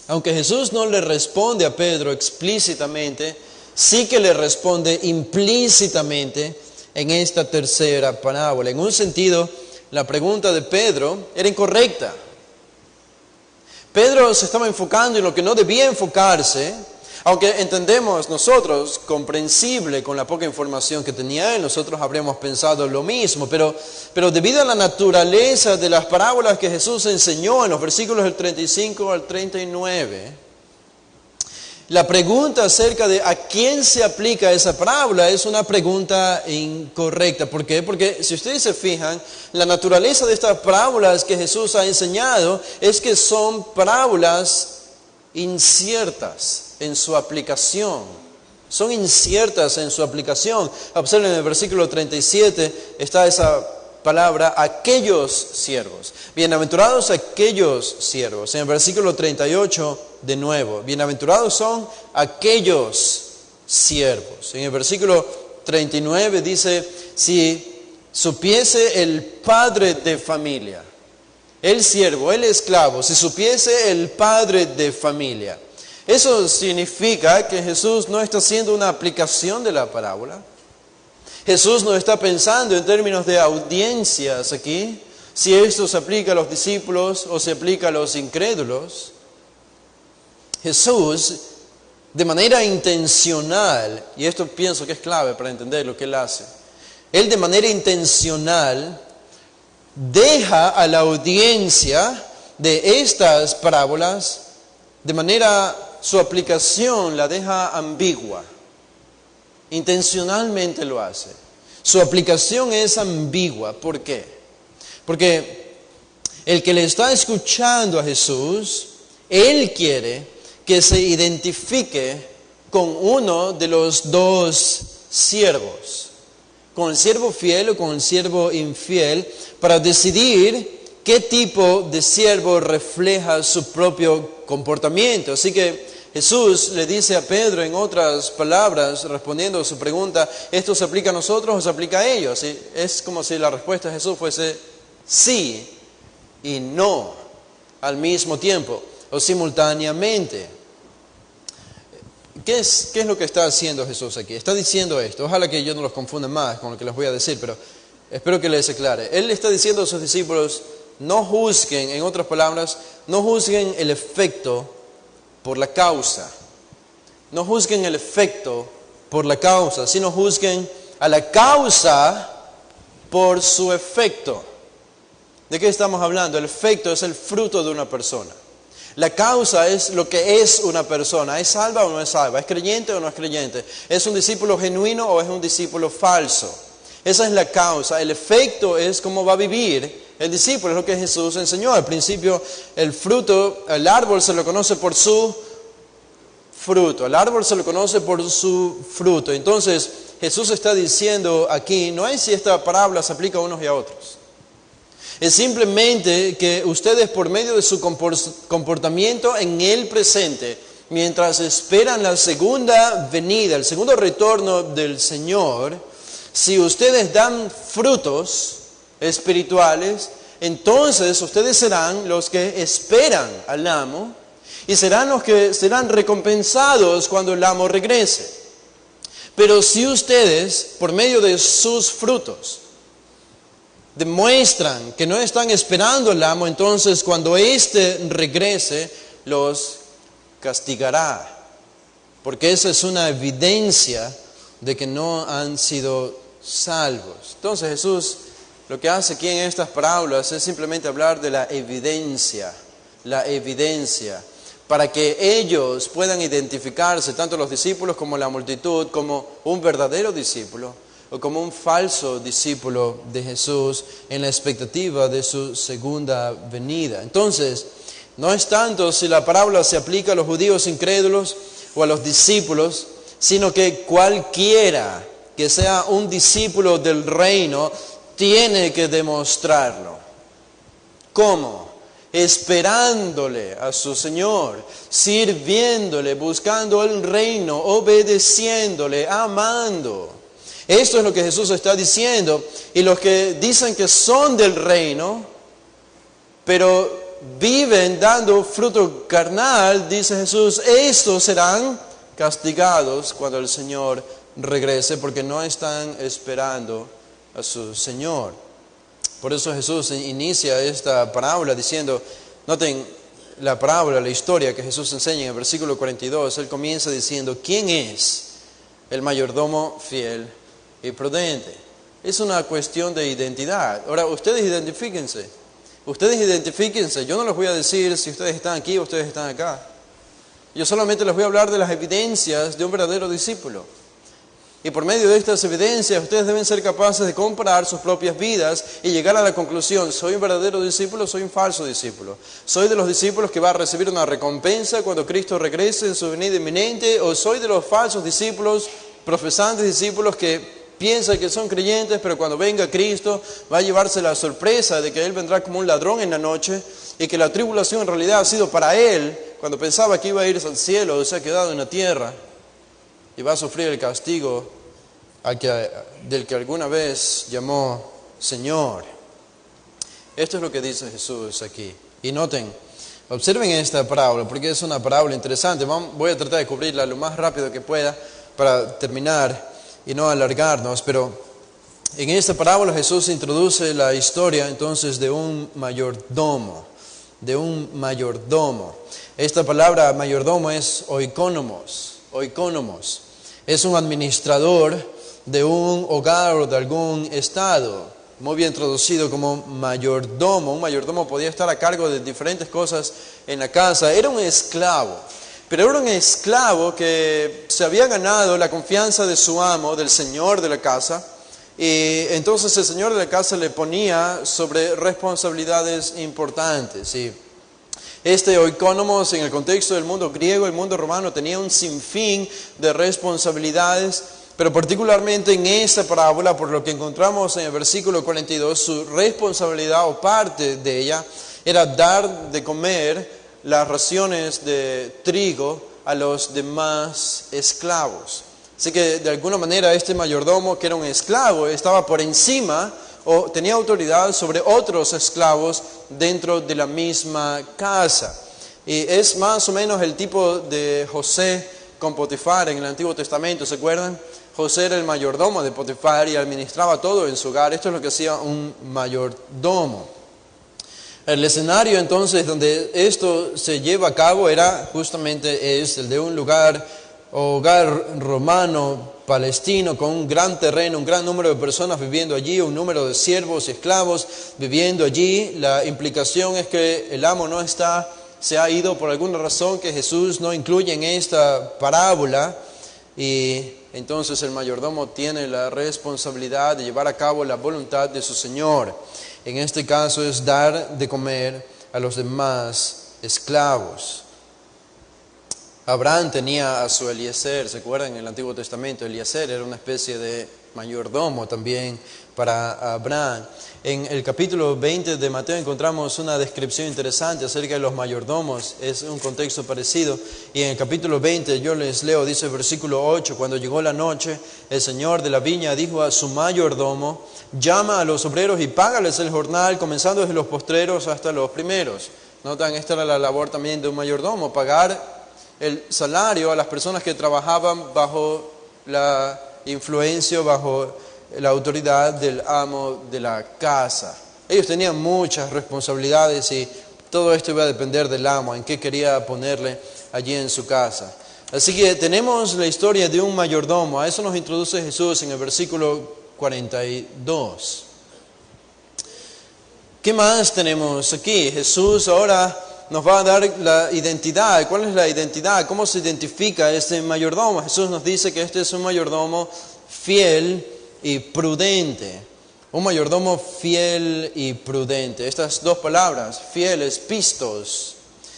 aunque Jesús no le responde a Pedro explícitamente, sí que le responde implícitamente en esta tercera parábola. En un sentido, la pregunta de Pedro era incorrecta. Pedro se estaba enfocando en lo que no debía enfocarse, aunque entendemos nosotros, comprensible con la poca información que tenía él, nosotros habríamos pensado lo mismo, pero debido a la naturaleza de las parábolas que Jesús enseñó en los versículos del 35 al 39, la pregunta acerca de a quién se aplica esa parábola es una pregunta incorrecta. ¿Por qué? Porque si ustedes se fijan, la naturaleza de estas parábolas que Jesús ha enseñado es que son parábolas inciertas en su aplicación. Son inciertas en su aplicación. Observen en el versículo 37 está esa palabra, aquellos siervos. Bienaventurados aquellos siervos. En el versículo 38 de nuevo, bienaventurados son aquellos siervos. En el versículo 39 dice, si supiese el padre de familia, el siervo, el esclavo, si supiese el padre de familia. Eso significa que Jesús no está haciendo una aplicación de la parábola. Jesús no está pensando en términos de audiencias aquí, si esto se aplica a los discípulos o se aplica a los incrédulos. Jesús, de manera intencional, y esto pienso que es clave para entender lo que Él hace, Él de manera intencional deja a la audiencia de estas parábolas, de manera, su aplicación la deja ambigua. Intencionalmente lo hace. Su aplicación es ambigua. ¿Por qué? Porque el que le está escuchando a Jesús, él quiere que se identifique con uno de los dos siervos, con el siervo fiel o con el siervo infiel, para decidir qué tipo de siervo refleja su propio comportamiento. Así que Jesús le dice a Pedro, en otras palabras, respondiendo a su pregunta, ¿esto se aplica a nosotros o se aplica a ellos? Y es como si la respuesta de Jesús fuese sí y no al mismo tiempo o simultáneamente. ¿Qué es lo que está haciendo Jesús aquí? Está diciendo esto. Ojalá que yo no los confunda más con lo que les voy a decir, pero espero que les aclare. Él está diciendo a sus discípulos, no juzguen, en otras palabras, no juzguen el efecto por la causa. No juzguen el efecto por la causa, sino juzguen a la causa por su efecto. ¿De qué estamos hablando? El efecto es el fruto de una persona. La causa es lo que es una persona. ¿Es salva o no es salva? ¿Es creyente o no es creyente? ¿Es un discípulo genuino o es un discípulo falso? Esa es la causa. El efecto es cómo va a vivir el discípulo. Es lo que Jesús enseñó. Al principio, el fruto, el árbol se lo conoce por su fruto. El árbol se lo conoce por su fruto. Entonces, Jesús está diciendo aquí, no es si esta parábola se aplica a unos y a otros. Es simplemente que ustedes, por medio de su comportamiento en el presente, mientras esperan la segunda venida, el segundo retorno del Señor, si ustedes dan frutos espirituales, entonces ustedes serán los que esperan al amo y serán los que serán recompensados cuando el amo regrese. Pero si ustedes, por medio de sus frutos, demuestran que no están esperando al amo, entonces cuando éste regrese, los castigará. Porque esa es una evidencia de que no han sido salvos. Entonces Jesús lo que hace aquí en estas parábolas es simplemente hablar de la evidencia, para que ellos puedan identificarse, tanto los discípulos como la multitud, como un verdadero discípulo o como un falso discípulo de Jesús en la expectativa de su segunda venida. Entonces, no es tanto si la parábola se aplica a los judíos incrédulos o a los discípulos, sino que cualquiera que sea un discípulo del reino tiene que demostrarlo. ¿Cómo? Esperándole a su Señor, sirviéndole, buscando el reino, obedeciéndole, amando. Esto es lo que Jesús está diciendo. Y los que dicen que son del reino, pero viven dando fruto carnal, dice Jesús, estos serán castigados cuando el Señor regrese, porque no están esperando a su Señor. Por eso Jesús inicia esta parábola diciendo, noten la parábola, la historia que Jesús enseña en el versículo 42, Él comienza diciendo, ¿quién es el mayordomo fiel y prudente? Es una cuestión de identidad. Ahora, ustedes identifíquense, yo no les voy a decir si ustedes están aquí o ustedes están acá. Yo solamente les voy a hablar de las evidencias de un verdadero discípulo. Y por medio de estas evidencias, ustedes deben ser capaces de comparar sus propias vidas y llegar a la conclusión, ¿soy un verdadero discípulo o soy un falso discípulo? ¿Soy de los discípulos que va a recibir una recompensa cuando Cristo regrese en su venida inminente? ¿O soy de los falsos discípulos, profesantes discípulos que piensan que son creyentes, pero cuando venga Cristo va a llevarse la sorpresa de que Él vendrá como un ladrón en la noche y que la tribulación en realidad ha sido para Él, cuando pensaba que iba a irse al cielo, se ha quedado en la tierra y va a sufrir el castigo del que alguna vez llamó Señor? Esto es lo que dice Jesús aquí. Y noten, observen esta parábola, porque es una parábola interesante. Voy a tratar de cubrirla lo más rápido que pueda para terminar y no alargarnos, pero en esta parábola Jesús introduce la historia entonces de un mayordomo, Esta palabra mayordomo es oikonomos. Es un administrador de un hogar o de algún estado, muy bien traducido como mayordomo. Un mayordomo podía estar a cargo de diferentes cosas en la casa. Era un esclavo, pero era un esclavo que se había ganado la confianza de su amo, del señor de la casa, y entonces el señor de la casa le ponía sobre responsabilidades importantes. Y este oikonomos, en el contexto del mundo griego, el mundo romano, tenía un sinfín de responsabilidades, pero particularmente en esta parábola, por lo que encontramos en el versículo 42, su responsabilidad o parte de ella era dar de comer las raciones de trigo a los demás esclavos. Así que de alguna manera este mayordomo, que era un esclavo, estaba por encima o tenía autoridad sobre otros esclavos dentro de la misma casa. Y es más o menos el tipo de José con Potifar en el Antiguo Testamento, ¿se acuerdan? José era el mayordomo de Potifar y administraba todo en su hogar. Esto es lo que hacía un mayordomo. El escenario entonces donde esto se lleva a cabo era justamente el de un hogar romano, palestino, con un gran terreno, un gran número de personas viviendo allí, un número de siervos y esclavos viviendo allí. La implicación es que el amo no está, se ha ido por alguna razón que Jesús no incluye en esta parábola, y entonces el mayordomo tiene la responsabilidad de llevar a cabo la voluntad de su Señor. En este caso es dar de comer a los demás esclavos. Abraham tenía a su Eliezer, ¿se acuerdan? En el Antiguo Testamento, Eliezer era una especie de mayordomo también para Abraham. En el capítulo 20 de Mateo encontramos una descripción interesante acerca de los mayordomos, es un contexto parecido. Y en el capítulo 20 yo les leo, dice el versículo 8, cuando llegó la noche, el señor de la viña dijo a su mayordomo: llama a los obreros y págales el jornal, comenzando desde los postreros hasta los primeros. Notan, esta era la labor también de un mayordomo, pagar el salario a las personas que trabajaban bajo la influencia, bajo la autoridad del amo de la casa. Ellos tenían muchas responsabilidades y todo esto iba a depender del amo, en qué quería ponerle allí en su casa. Así que tenemos la historia de un mayordomo. A eso nos introduce Jesús en el versículo 42. ¿Qué más tenemos aquí? Jesús ahora nos va a dar la identidad. ¿Cuál es la identidad? ¿Cómo se identifica este mayordomo? Jesús nos dice que este es un mayordomo fiel y prudente. Un mayordomo fiel y prudente. Estas dos palabras, fiel es pistos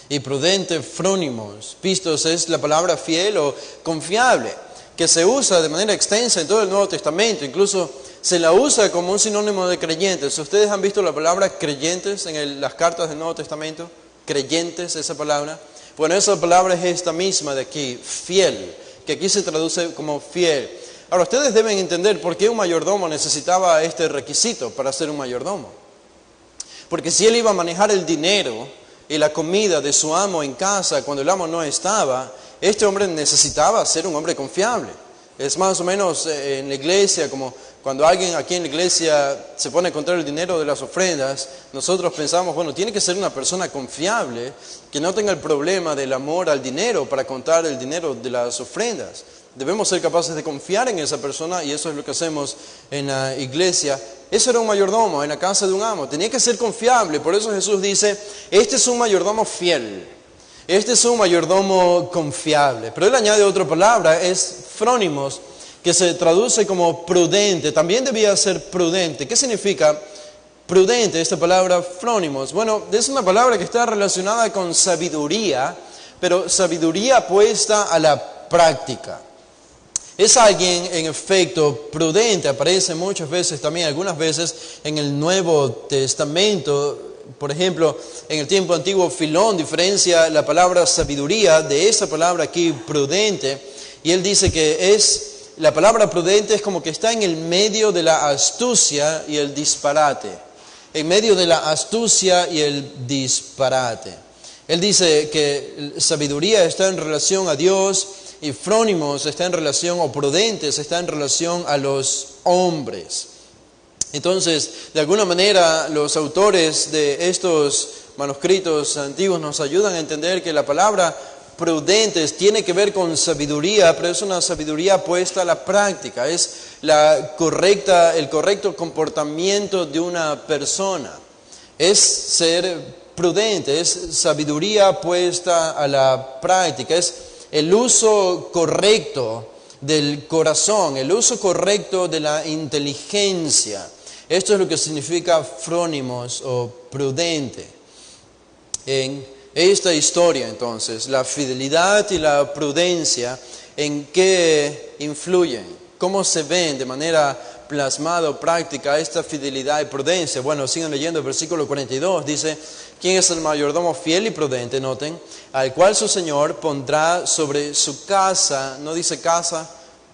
y prudente frónimos. Pistos es la palabra fiel o confiable, que se usa de manera extensa en todo el Nuevo Testamento. Incluso se la usa como un sinónimo de creyentes. ¿Ustedes han visto la palabra creyentes en las cartas del Nuevo Testamento? Creyentes, esa palabra. Bueno, esa palabra es esta misma de aquí, fiel, que aquí se traduce como fiel. Ahora, ustedes deben entender por qué un mayordomo necesitaba este requisito para ser un mayordomo. Porque si él iba a manejar el dinero y la comida de su amo en casa cuando el amo no estaba, este hombre necesitaba ser un hombre confiable. Es más o menos en la iglesia, como cuando alguien aquí en la iglesia se pone a contar el dinero de las ofrendas, nosotros pensamos, bueno, tiene que ser una persona confiable, que no tenga el problema del amor al dinero para contar el dinero de las ofrendas. Debemos ser capaces de confiar en esa persona y eso es lo que hacemos en la iglesia. Eso era un mayordomo en la casa de un amo, tenía que ser confiable. Por eso Jesús dice, este es un mayordomo fiel, este es un mayordomo confiable. Pero él añade otra palabra, es frónimos, que se traduce como prudente. También debía ser prudente. ¿Qué significa prudente esta palabra frónimos? Bueno, es una palabra que está relacionada con sabiduría, pero sabiduría puesta a la práctica. Es alguien, en efecto, prudente. Aparece muchas veces también, algunas veces, en el Nuevo Testamento. Por ejemplo, en el tiempo antiguo, Filón diferencia la palabra sabiduría de esa palabra aquí, prudente. Y él dice que la palabra prudente es como que está en el medio de la astucia y el disparate. En medio de la astucia y el disparate. Él dice que sabiduría está en relación a Dios y frónimos está en relación, o prudentes está en relación a los hombres. Entonces, de alguna manera, los autores de estos manuscritos antiguos nos ayudan a entender que la palabra prudentes tiene que ver con sabiduría, pero es una sabiduría puesta a la práctica, es el correcto comportamiento de una persona. Es ser prudente, es sabiduría puesta a la práctica, es el uso correcto del corazón, el uso correcto de la inteligencia. Esto es lo que significa frónimos o prudente. En esta historia, entonces, la fidelidad y la prudencia, ¿en qué influyen? ¿Cómo se ven de manera plasmada o práctica esta fidelidad y prudencia? Bueno, sigan leyendo el versículo 42, dice ¿Quién es el mayordomo fiel y prudente? Noten, al cual su señor pondrá sobre su casa, no dice casa,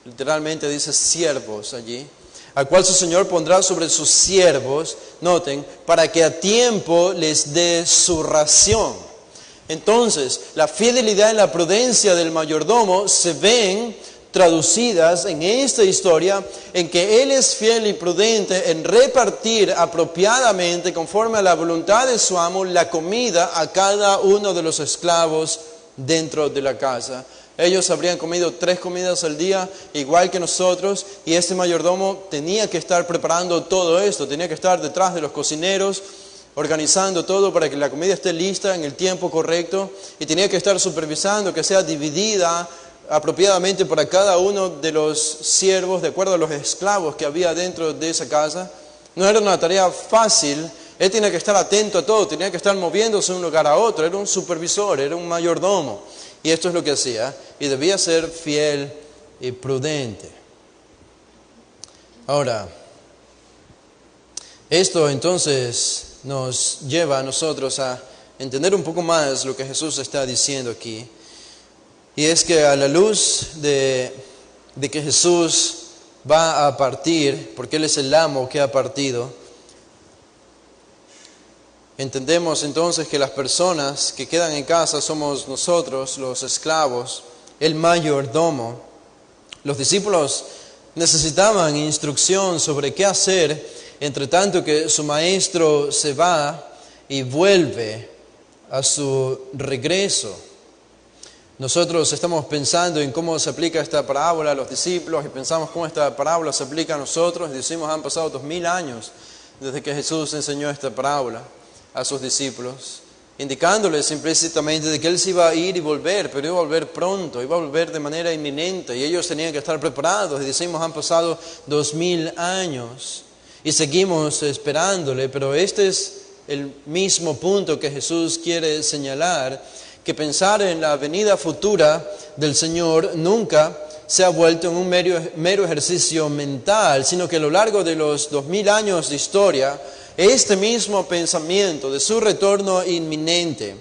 literalmente dice siervos allí, al cual su señor pondrá sobre sus siervos, noten, para que a tiempo les dé su ración. Entonces, la fidelidad y la prudencia del mayordomo se ven traducidas en esta historia en que él es fiel y prudente en repartir apropiadamente, conforme a la voluntad de su amo, la comida a cada uno de los esclavos dentro de la casa. Ellos habrían comido 3 comidas al día, igual que nosotros, y este mayordomo tenía que estar preparando todo esto, tenía que estar detrás de los cocineros, organizando todo para que la comida esté lista en el tiempo correcto, y tenía que estar supervisando que sea dividida apropiadamente para cada uno de los siervos, de acuerdo a los esclavos que había dentro de esa casa. No era una tarea fácil, él tenía que estar atento a todo, tenía que estar moviéndose de un lugar a otro, era un supervisor, era un mayordomo. Y esto es lo que hacía, y debía ser fiel y prudente. Ahora, esto entonces nos lleva a nosotros a entender un poco más lo que Jesús está diciendo aquí. Y es que a la luz de que Jesús va a partir, porque Él es el amo que ha partido, entendemos entonces que las personas que quedan en casa somos nosotros, los esclavos, el mayordomo. Los discípulos necesitaban instrucción sobre qué hacer entre tanto que su maestro se va y vuelve a su regreso. Nosotros estamos pensando en cómo se aplica esta parábola a los discípulos y pensamos cómo esta parábola se aplica a nosotros. Decimos, han pasado 2000 años desde que Jesús enseñó esta parábola a sus discípulos, indicándoles implícitamente de que Él se iba a ir y volver, pero iba a volver pronto, iba a volver de manera inminente, y ellos tenían que estar preparados. Y decimos, han pasado 2000 años y seguimos esperándole, pero este es el mismo punto que Jesús quiere señalar, que pensar en la venida futura del Señor nunca se ha vuelto en un mero ejercicio mental, sino que a lo largo de los 2000 años de historia, este mismo pensamiento de su retorno inminente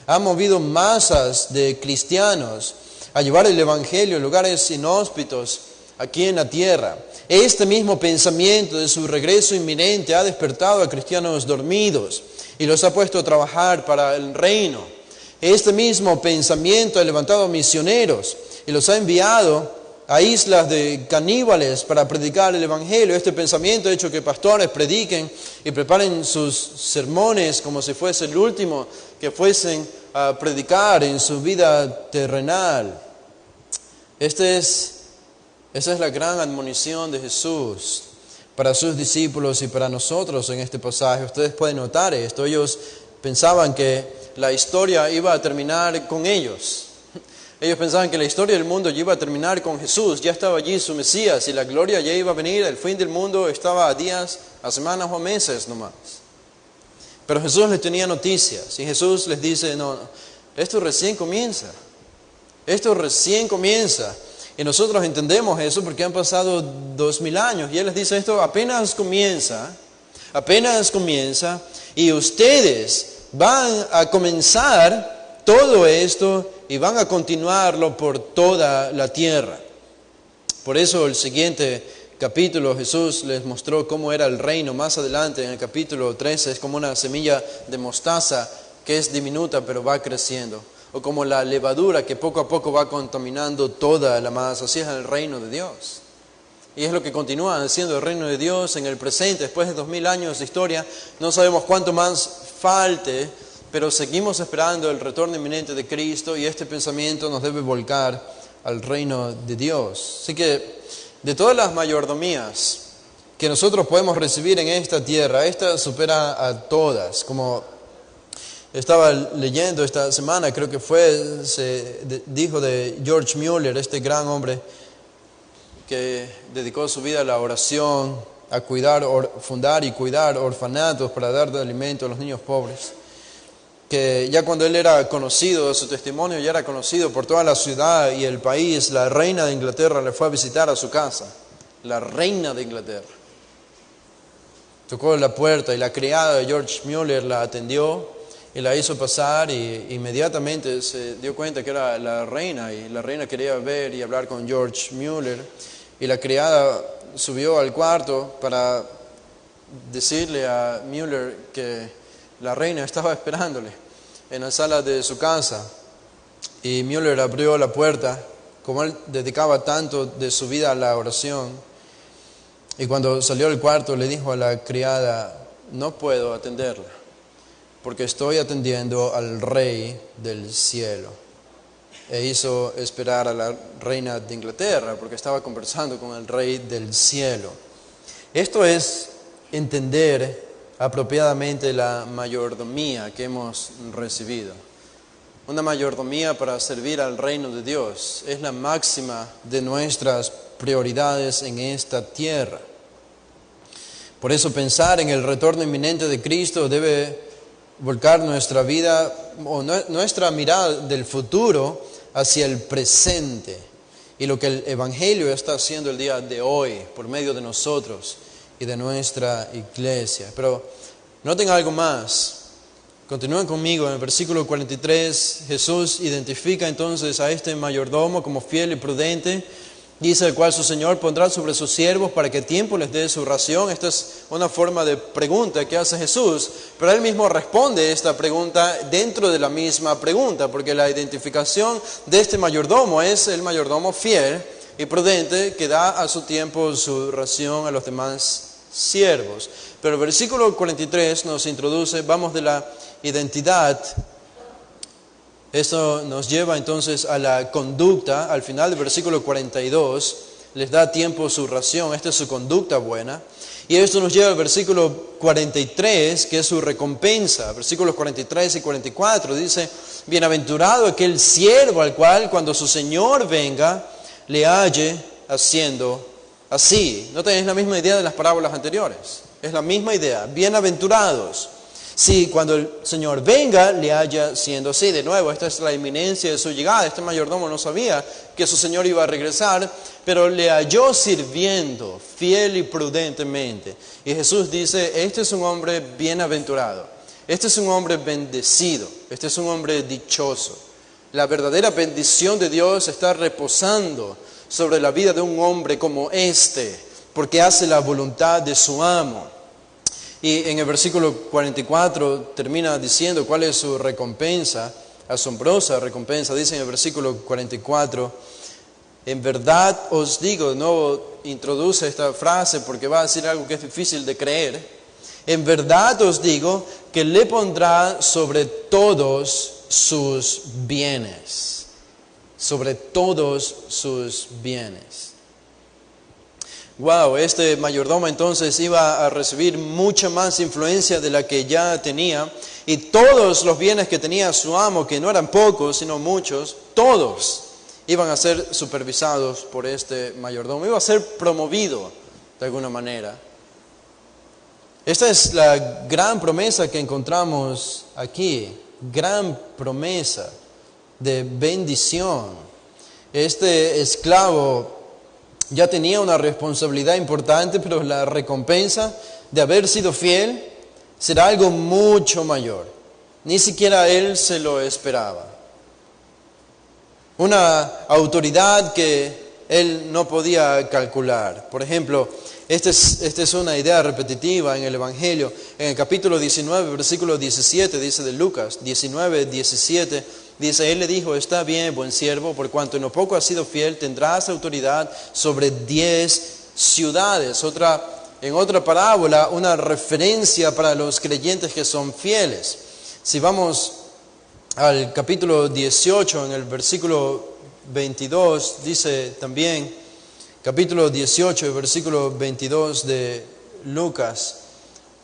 ha movido masas de cristianos a llevar el Evangelio a lugares inhóspitos aquí en la tierra. Este mismo pensamiento de su regreso inminente ha despertado a cristianos dormidos y los ha puesto a trabajar para el reino. Este mismo pensamiento ha levantado a misioneros y los ha enviado a islas de caníbales para predicar el Evangelio. Este pensamiento ha hecho que pastores prediquen y preparen sus sermones como si fuese el último que fuesen a predicar en su vida terrenal. Esa es la gran admonición de Jesús para sus discípulos y para nosotros en este pasaje. Ustedes pueden notar esto. Ellos pensaban que la historia iba a terminar con ellos. Ellos pensaban que la historia del mundo ya iba a terminar con Jesús. Ya estaba allí su Mesías y la gloria ya iba a venir. El fin del mundo estaba a días, a semanas o a meses nomás. Pero Jesús les tenía noticias y Jesús les dice, no, esto recién comienza. Esto recién comienza. Y nosotros entendemos eso porque han pasado 2000 años. Y Él les dice, esto apenas comienza y ustedes van a comenzar todo esto y van a continuarlo por toda la tierra. Por eso el siguiente capítulo Jesús les mostró cómo era el reino. Más adelante en el capítulo 13 es como una semilla de mostaza que es diminuta pero va creciendo. O como la levadura que poco a poco va contaminando toda la masa. Así es el reino de Dios. Y es lo que continúa haciendo el reino de Dios en el presente. Después de 2000 años de historia, no sabemos cuánto más falte, pero seguimos esperando el retorno inminente de Cristo y este pensamiento nos debe volcar al reino de Dios. Así que de todas las mayordomías que nosotros podemos recibir en esta tierra, esta supera a todas. Como estaba leyendo esta semana, creo que dijo de George Mueller, este gran hombre que dedicó su vida a la oración, a fundar y cuidar orfanatos para dar de alimento a los niños pobres. Que ya cuando él era conocido, su testimonio ya era conocido por toda la ciudad y el país, la reina de Inglaterra le fue a visitar a su casa. La reina de Inglaterra. Tocó la puerta y la criada de George Mueller la atendió y la hizo pasar y inmediatamente se dio cuenta que era la reina y la reina quería ver y hablar con George Mueller y la criada subió al cuarto para decirle a Mueller que la reina estaba esperándole en la sala de su casa y Mueller abrió la puerta como él dedicaba tanto de su vida a la oración y cuando salió del cuarto le dijo a la criada: no puedo atenderla porque estoy atendiendo al Rey del cielo. E hizo esperar a la reina de Inglaterra porque estaba conversando con el Rey del cielo. Esto es entender apropiadamente la mayordomía que hemos recibido. Una mayordomía para servir al reino de Dios es la máxima de nuestras prioridades en esta tierra. Por eso pensar en el retorno inminente de Cristo debe volcar nuestra vida o nuestra mirada del futuro hacia el presente y lo que el Evangelio está haciendo el día de hoy por medio de nosotros y de nuestra iglesia. Pero noten algo más. Continúen conmigo en el versículo 43. Jesús identifica entonces a este mayordomo como fiel y prudente. Dice: el cual su Señor pondrá sobre sus siervos para que tiempo les dé su ración. Esta es una forma de pregunta que hace Jesús, pero Él mismo responde esta pregunta dentro de la misma pregunta, porque la identificación de este mayordomo es el mayordomo fiel y prudente que da a su tiempo su ración a los demás siervos. Pero el versículo 43 nos introduce, vamos de la identidad. Esto nos lleva entonces a la conducta. Al final del versículo 42 les da tiempo su ración. Esta es su conducta buena. Y esto nos lleva al versículo 43, que es su recompensa. Versículos 43 y 44 dice: bienaventurado aquel siervo al cual cuando su Señor venga le halle haciendo así. ¿No tenéis la misma idea de las parábolas anteriores? Es la misma idea. Bienaventurados. Si cuando el Señor venga le haya siendo así. De nuevo, esta es la inminencia de su llegada. Este mayordomo no sabía que su Señor iba a regresar, pero le halló sirviendo fiel y prudentemente. Y Jesús dice: este es un hombre bienaventurado. Este es un hombre bendecido. Este es un hombre dichoso. La verdadera bendición de Dios está reposando sobre la vida de un hombre como este, porque hace la voluntad de su amo. Y en el versículo 44 termina diciendo cuál es su recompensa, asombrosa recompensa. Dice en el versículo 44: en verdad os digo, de nuevo introduce esta frase porque va a decir algo que es difícil de creer. En verdad os digo que le pondrá sobre todos sus bienes. Sobre todos sus bienes. Wow, este mayordomo entonces iba a recibir mucha más influencia de la que ya tenía, y todos los bienes que tenía su amo, que no eran pocos sino muchos, todos iban a ser supervisados por este mayordomo. Iba a ser promovido de alguna manera. Esta es la gran promesa que encontramos aquí, gran promesa de bendición. Este esclavo ya tenía una responsabilidad importante, pero la recompensa de haber sido fiel será algo mucho mayor. Ni siquiera él se lo esperaba. Una autoridad que él no podía calcular. Por ejemplo, esta es una idea repetitiva en el Evangelio. En el capítulo 19, versículo 17, dice de Lucas 19, 17, dice: Él le dijo: está bien, buen siervo, por cuanto en lo poco has sido fiel, tendrás autoridad sobre 10 ciudades. En otra parábola, una referencia para los creyentes que son fieles. Si vamos al capítulo 18, en el versículo 22, dice también, capítulo 18, versículo 22 de Lucas,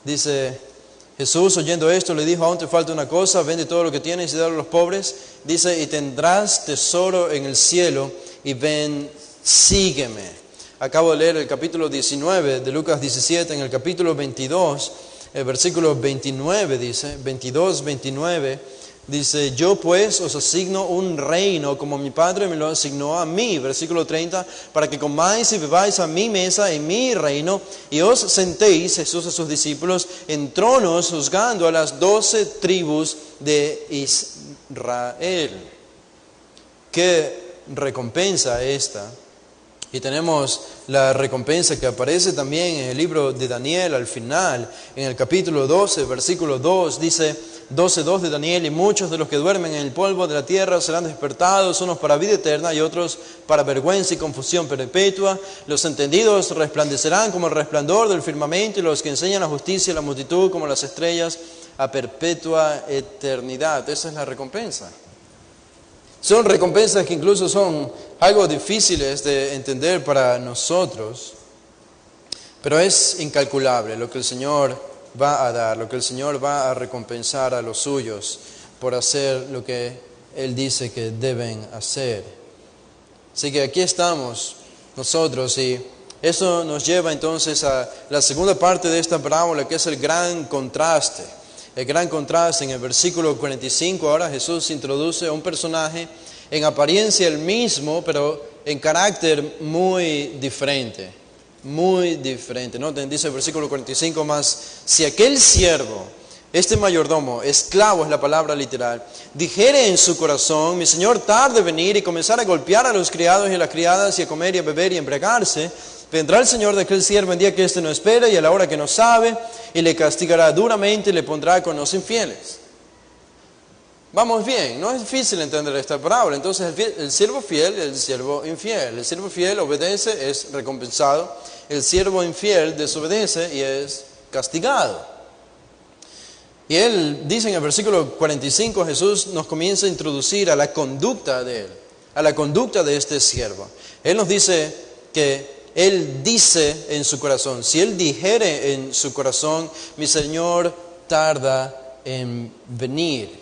dice: Jesús, oyendo esto, le dijo: aún te falta una cosa, vende todo lo que tienes y dalo a los pobres. Dice: y tendrás tesoro en el cielo, y ven, sígueme. Acabo de leer el capítulo 19 de Lucas 17, en el capítulo 22, el versículo 29 dice, 22, 29, Dice, yo pues os asigno un reino como mi Padre me lo asignó a mí. Versículo 30, para que comáis y bebáis a mi mesa en mi reino y os sentéis, Jesús a sus discípulos, en tronos juzgando a las 12 tribus de Israel. ¿Qué recompensa esta? Y tenemos la recompensa que aparece también en el libro de Daniel al final, en el capítulo 12, versículo 2, dice 12:2 de Daniel, y muchos de los que duermen en el polvo de la tierra serán despertados, unos para vida eterna y otros para vergüenza y confusión perpetua. Los entendidos resplandecerán como el resplandor del firmamento, y los que enseñan la justicia y la multitud como las estrellas a perpetua eternidad. Esa es la recompensa. Son recompensas que incluso son algo difíciles de entender para nosotros, pero es incalculable lo que el Señor va a dar, lo que el Señor va a recompensar a los suyos por hacer lo que Él dice que deben hacer. Así que aquí estamos nosotros, y eso nos lleva entonces a la segunda parte de esta parábola, que es el gran contraste. El gran contraste en el versículo 45, ahora Jesús introduce a un personaje en apariencia el mismo, pero en carácter muy diferente. Muy diferente. Noten, dice el versículo 45 más, si aquel siervo, este mayordomo, esclavo es la palabra literal, dijere en su corazón, mi señor tarde en venir, y comenzar a golpear a los criados y a las criadas, y a comer y a beber y a embriagarse, vendrá el Señor de aquel siervo en día que éste no espera y a la hora que no sabe, y le castigará duramente y le pondrá con los infieles. Vamos bien, no es difícil entender esta parábola. Entonces el siervo fiel y el siervo infiel. El siervo fiel obedece, es recompensado. El siervo infiel desobedece y es castigado. Y él dice en el versículo 45, Jesús nos comienza a introducir a la conducta de él, a la conducta de este siervo. Él nos dice que él dice en su corazón, si él dijere en su corazón, mi Señor tarda en venir.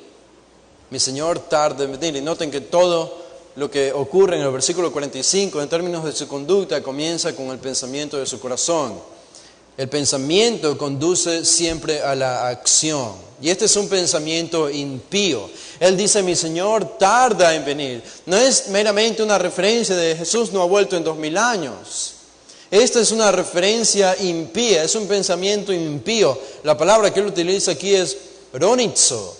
Mi Señor tarda en venir. Y noten que todo lo que ocurre en el versículo 45 en términos de su conducta comienza con el pensamiento de su corazón. El pensamiento conduce siempre a la acción. Y este es un pensamiento impío. Él dice, mi Señor tarda en venir. No es meramente una referencia de Jesús no ha vuelto en 2000 años. Esta es una referencia impía, es un pensamiento impío. La palabra que él utiliza aquí es ronizo,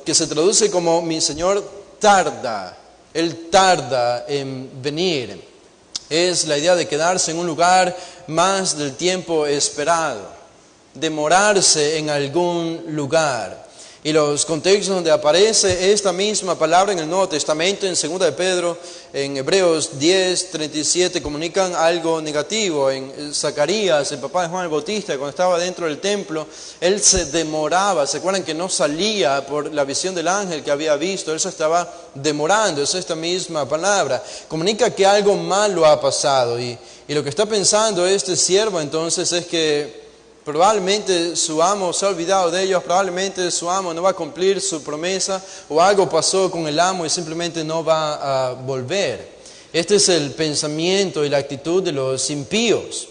que se traduce como mi Señor tarda. Él tarda en venir. Es la idea de quedarse en un lugar más del tiempo esperado, demorarse en algún lugar. Y los contextos donde aparece esta misma palabra en el Nuevo Testamento, en 2 de Pedro, en Hebreos 10, 37, comunican algo negativo. En Zacarías, el papá de Juan el Bautista, cuando estaba dentro del templo, él se demoraba. ¿Se acuerdan que no salía por la visión del ángel que había visto? Él se estaba demorando. Es esta misma palabra. Comunica que algo malo ha pasado. Y lo que está pensando este siervo entonces es que probablemente su amo se ha olvidado de ellos, probablemente su amo no va a cumplir su promesa, o algo pasó con el amo y simplemente no va a volver. Este es el pensamiento y la actitud de los impíos.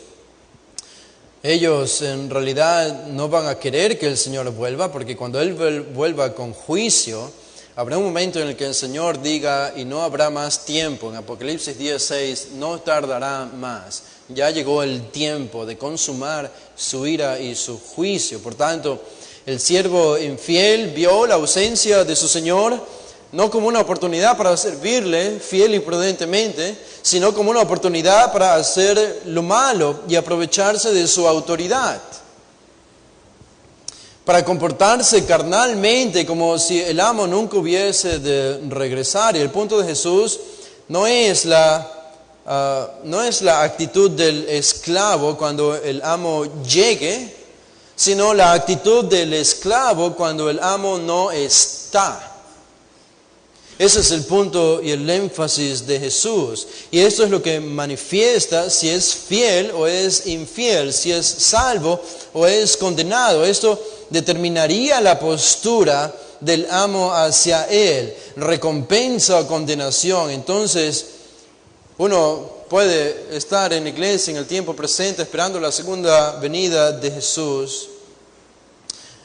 Ellos en realidad no van a querer que el Señor vuelva, porque cuando Él vuelva con juicio, habrá un momento en el que el Señor diga, y no habrá más tiempo. En Apocalipsis 10:6, no tardará más. Ya llegó el tiempo de consumar su ira y su juicio. Por tanto, el siervo infiel vio la ausencia de su Señor no como una oportunidad para servirle fiel y prudentemente, sino como una oportunidad para hacer lo malo y aprovecharse de su autoridad. Para comportarse carnalmente como si el amo nunca hubiese de regresar. Y el punto de Jesús no es la actitud del esclavo cuando el amo llegue, sino la actitud del esclavo cuando el amo no está. Ese es el punto y el énfasis de Jesús. Y esto es lo que manifiesta si es fiel o es infiel, si es salvo o es condenado. Esto determinaría la postura del amo hacia él, recompensa o condenación. Entonces, uno puede estar en la iglesia en el tiempo presente esperando la segunda venida de Jesús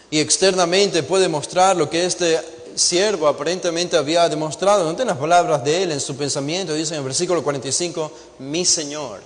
y externamente puede mostrar lo que este siervo aparentemente había demostrado, noten las palabras de él en su pensamiento, dice en el versículo 45, mi Señor.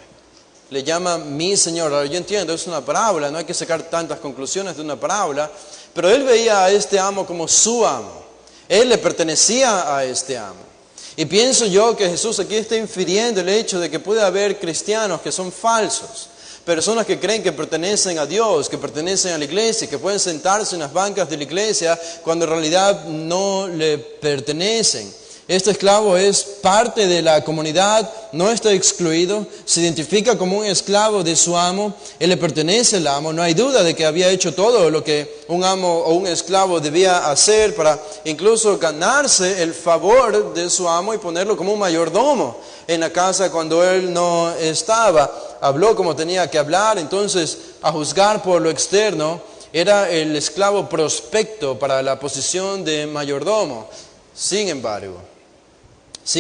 Le llama mi Señor. Ahora yo entiendo, es una parábola, no hay que sacar tantas conclusiones de una parábola, pero él veía a este amo como su amo. Él le pertenecía a este amo. Y pienso yo que Jesús aquí está infiriendo el hecho de que puede haber cristianos que son falsos. Personas que creen que pertenecen a Dios, que pertenecen a la iglesia, que pueden sentarse en las bancas de la iglesia cuando en realidad no le pertenecen. Este esclavo es parte de la comunidad, no está excluido, se identifica como un esclavo de su amo, él le pertenece al amo, no hay duda de que había hecho todo lo que un amo o un esclavo debía hacer para incluso ganarse el favor de su amo y ponerlo como un mayordomo en la casa cuando él no estaba. Habló como tenía que hablar, entonces a juzgar por lo externo era el esclavo prospecto para la posición de mayordomo. Sin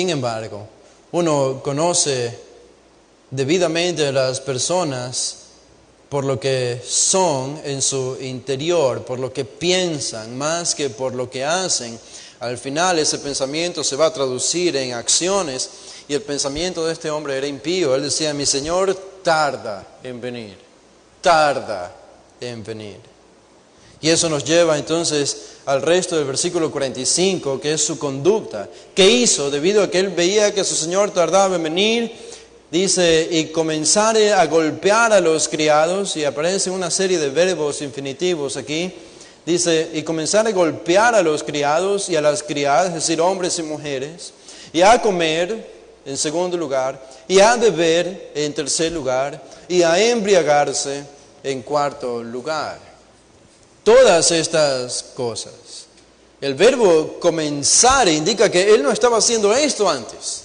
embargo, uno conoce debidamente a las personas por lo que son en su interior, por lo que piensan, más que por lo que hacen. Al final ese pensamiento se va a traducir en acciones, y el pensamiento de este hombre era impío. Él decía, mi Señor tarda en venir. Y eso nos lleva entonces al resto del versículo 45, que es su conducta. ¿Qué hizo? Debido a que él veía que su Señor tardaba en venir, dice, y comenzare a golpear a los criados, y aparece una serie de verbos infinitivos aquí. Dice, y comenzare a golpear a los criados y a las criadas, es decir, hombres y mujeres, y a comer, en segundo lugar, y a beber, en tercer lugar, y a embriagarse, en cuarto lugar. Todas estas cosas. El verbo comenzar indica que él no estaba haciendo esto antes.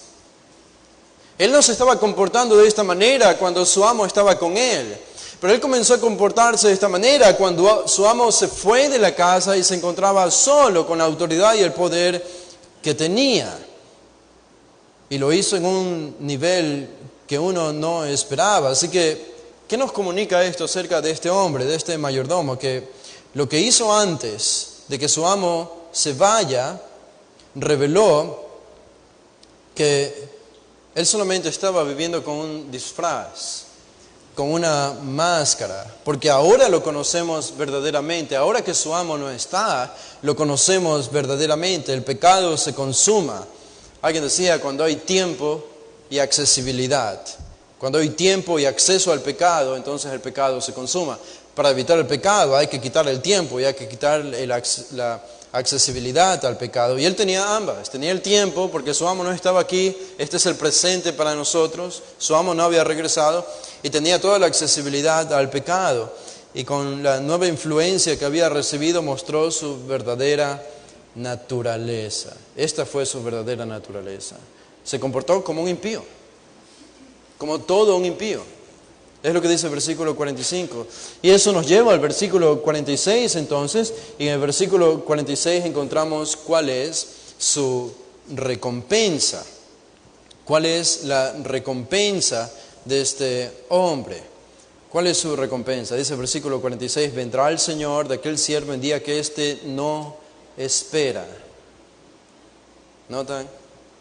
Él no se estaba comportando de esta manera cuando su amo estaba con él. Pero él comenzó a comportarse de esta manera cuando su amo se fue de la casa y se encontraba solo con la autoridad y el poder que tenía. Y lo hizo en un nivel que uno no esperaba. Así que, ¿qué nos comunica esto acerca de este hombre, de este mayordomo? Que lo que hizo antes de que su amo se vaya, reveló que él solamente estaba viviendo con un disfraz, con una máscara, porque ahora lo conocemos verdaderamente. Ahora que su amo no está, lo conocemos verdaderamente. El pecado se consuma. Alguien decía, cuando hay tiempo y accesibilidad. Cuando hay tiempo y acceso al pecado, entonces el pecado se consuma. Para evitar el pecado hay que quitar el tiempo y hay que quitar la accesibilidad al pecado. Y él tenía ambas. Tenía el tiempo porque su amo no estaba aquí. Este es el presente para nosotros. Su amo no había regresado. Y tenía toda la accesibilidad al pecado. Y con la nueva influencia que había recibido mostró su verdadera naturaleza. Esta fue su verdadera naturaleza. Se comportó como un impío. Como todo un impío. Es lo que dice el versículo 45. Y eso nos lleva al versículo 46 entonces. Y en el versículo 46 encontramos cuál es su recompensa. ¿Cuál es la recompensa de este hombre? ¿Cuál es su recompensa? Dice el versículo 46. Vendrá el Señor de aquel siervo en día que éste no espera. ¿Notan?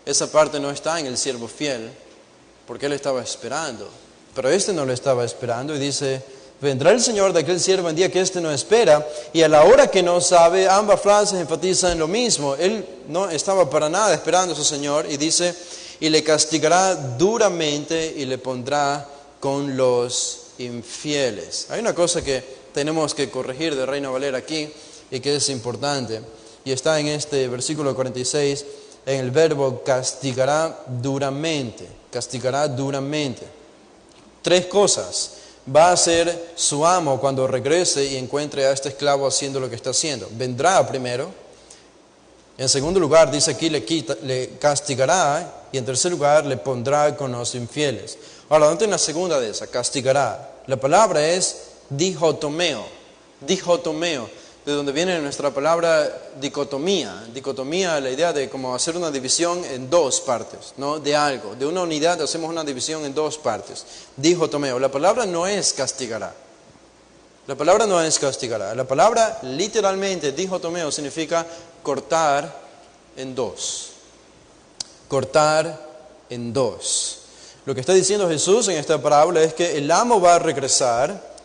Esa parte no está en el siervo fiel, porque él estaba esperando. Pero este no lo estaba esperando y dice, vendrá el Señor de aquel siervo en día que este no espera, y a la hora que no sabe. Ambas frases enfatizan lo mismo. Él no estaba para nada esperando a su Señor, y dice, y le castigará duramente y le pondrá con los infieles. Hay una cosa que tenemos que corregir de Reina Valera aquí, y que es importante, y está en este versículo 46, en el verbo castigará duramente. Castigará duramente. 3 cosas va a hacer su amo cuando regrese y encuentre a este esclavo haciendo lo que está haciendo. Vendrá primero. En segundo lugar, dice aquí, le castigará. Y en tercer lugar, le pondrá con los infieles. Ahora, noten la segunda de esa, castigará. La palabra es dijotomeo. Dijotomeo. De donde viene nuestra palabra dicotomía. Dicotomía, la idea de como hacer una división en 2 partes, ¿no? De algo. De una unidad hacemos una división en 2 partes. Dijotomeo. La palabra no es castigará. La palabra no es castigará. La palabra literalmente dijotomeo significa cortar en dos. Cortar en dos. Lo que está diciendo Jesús en esta parábola es que el amo va a regresar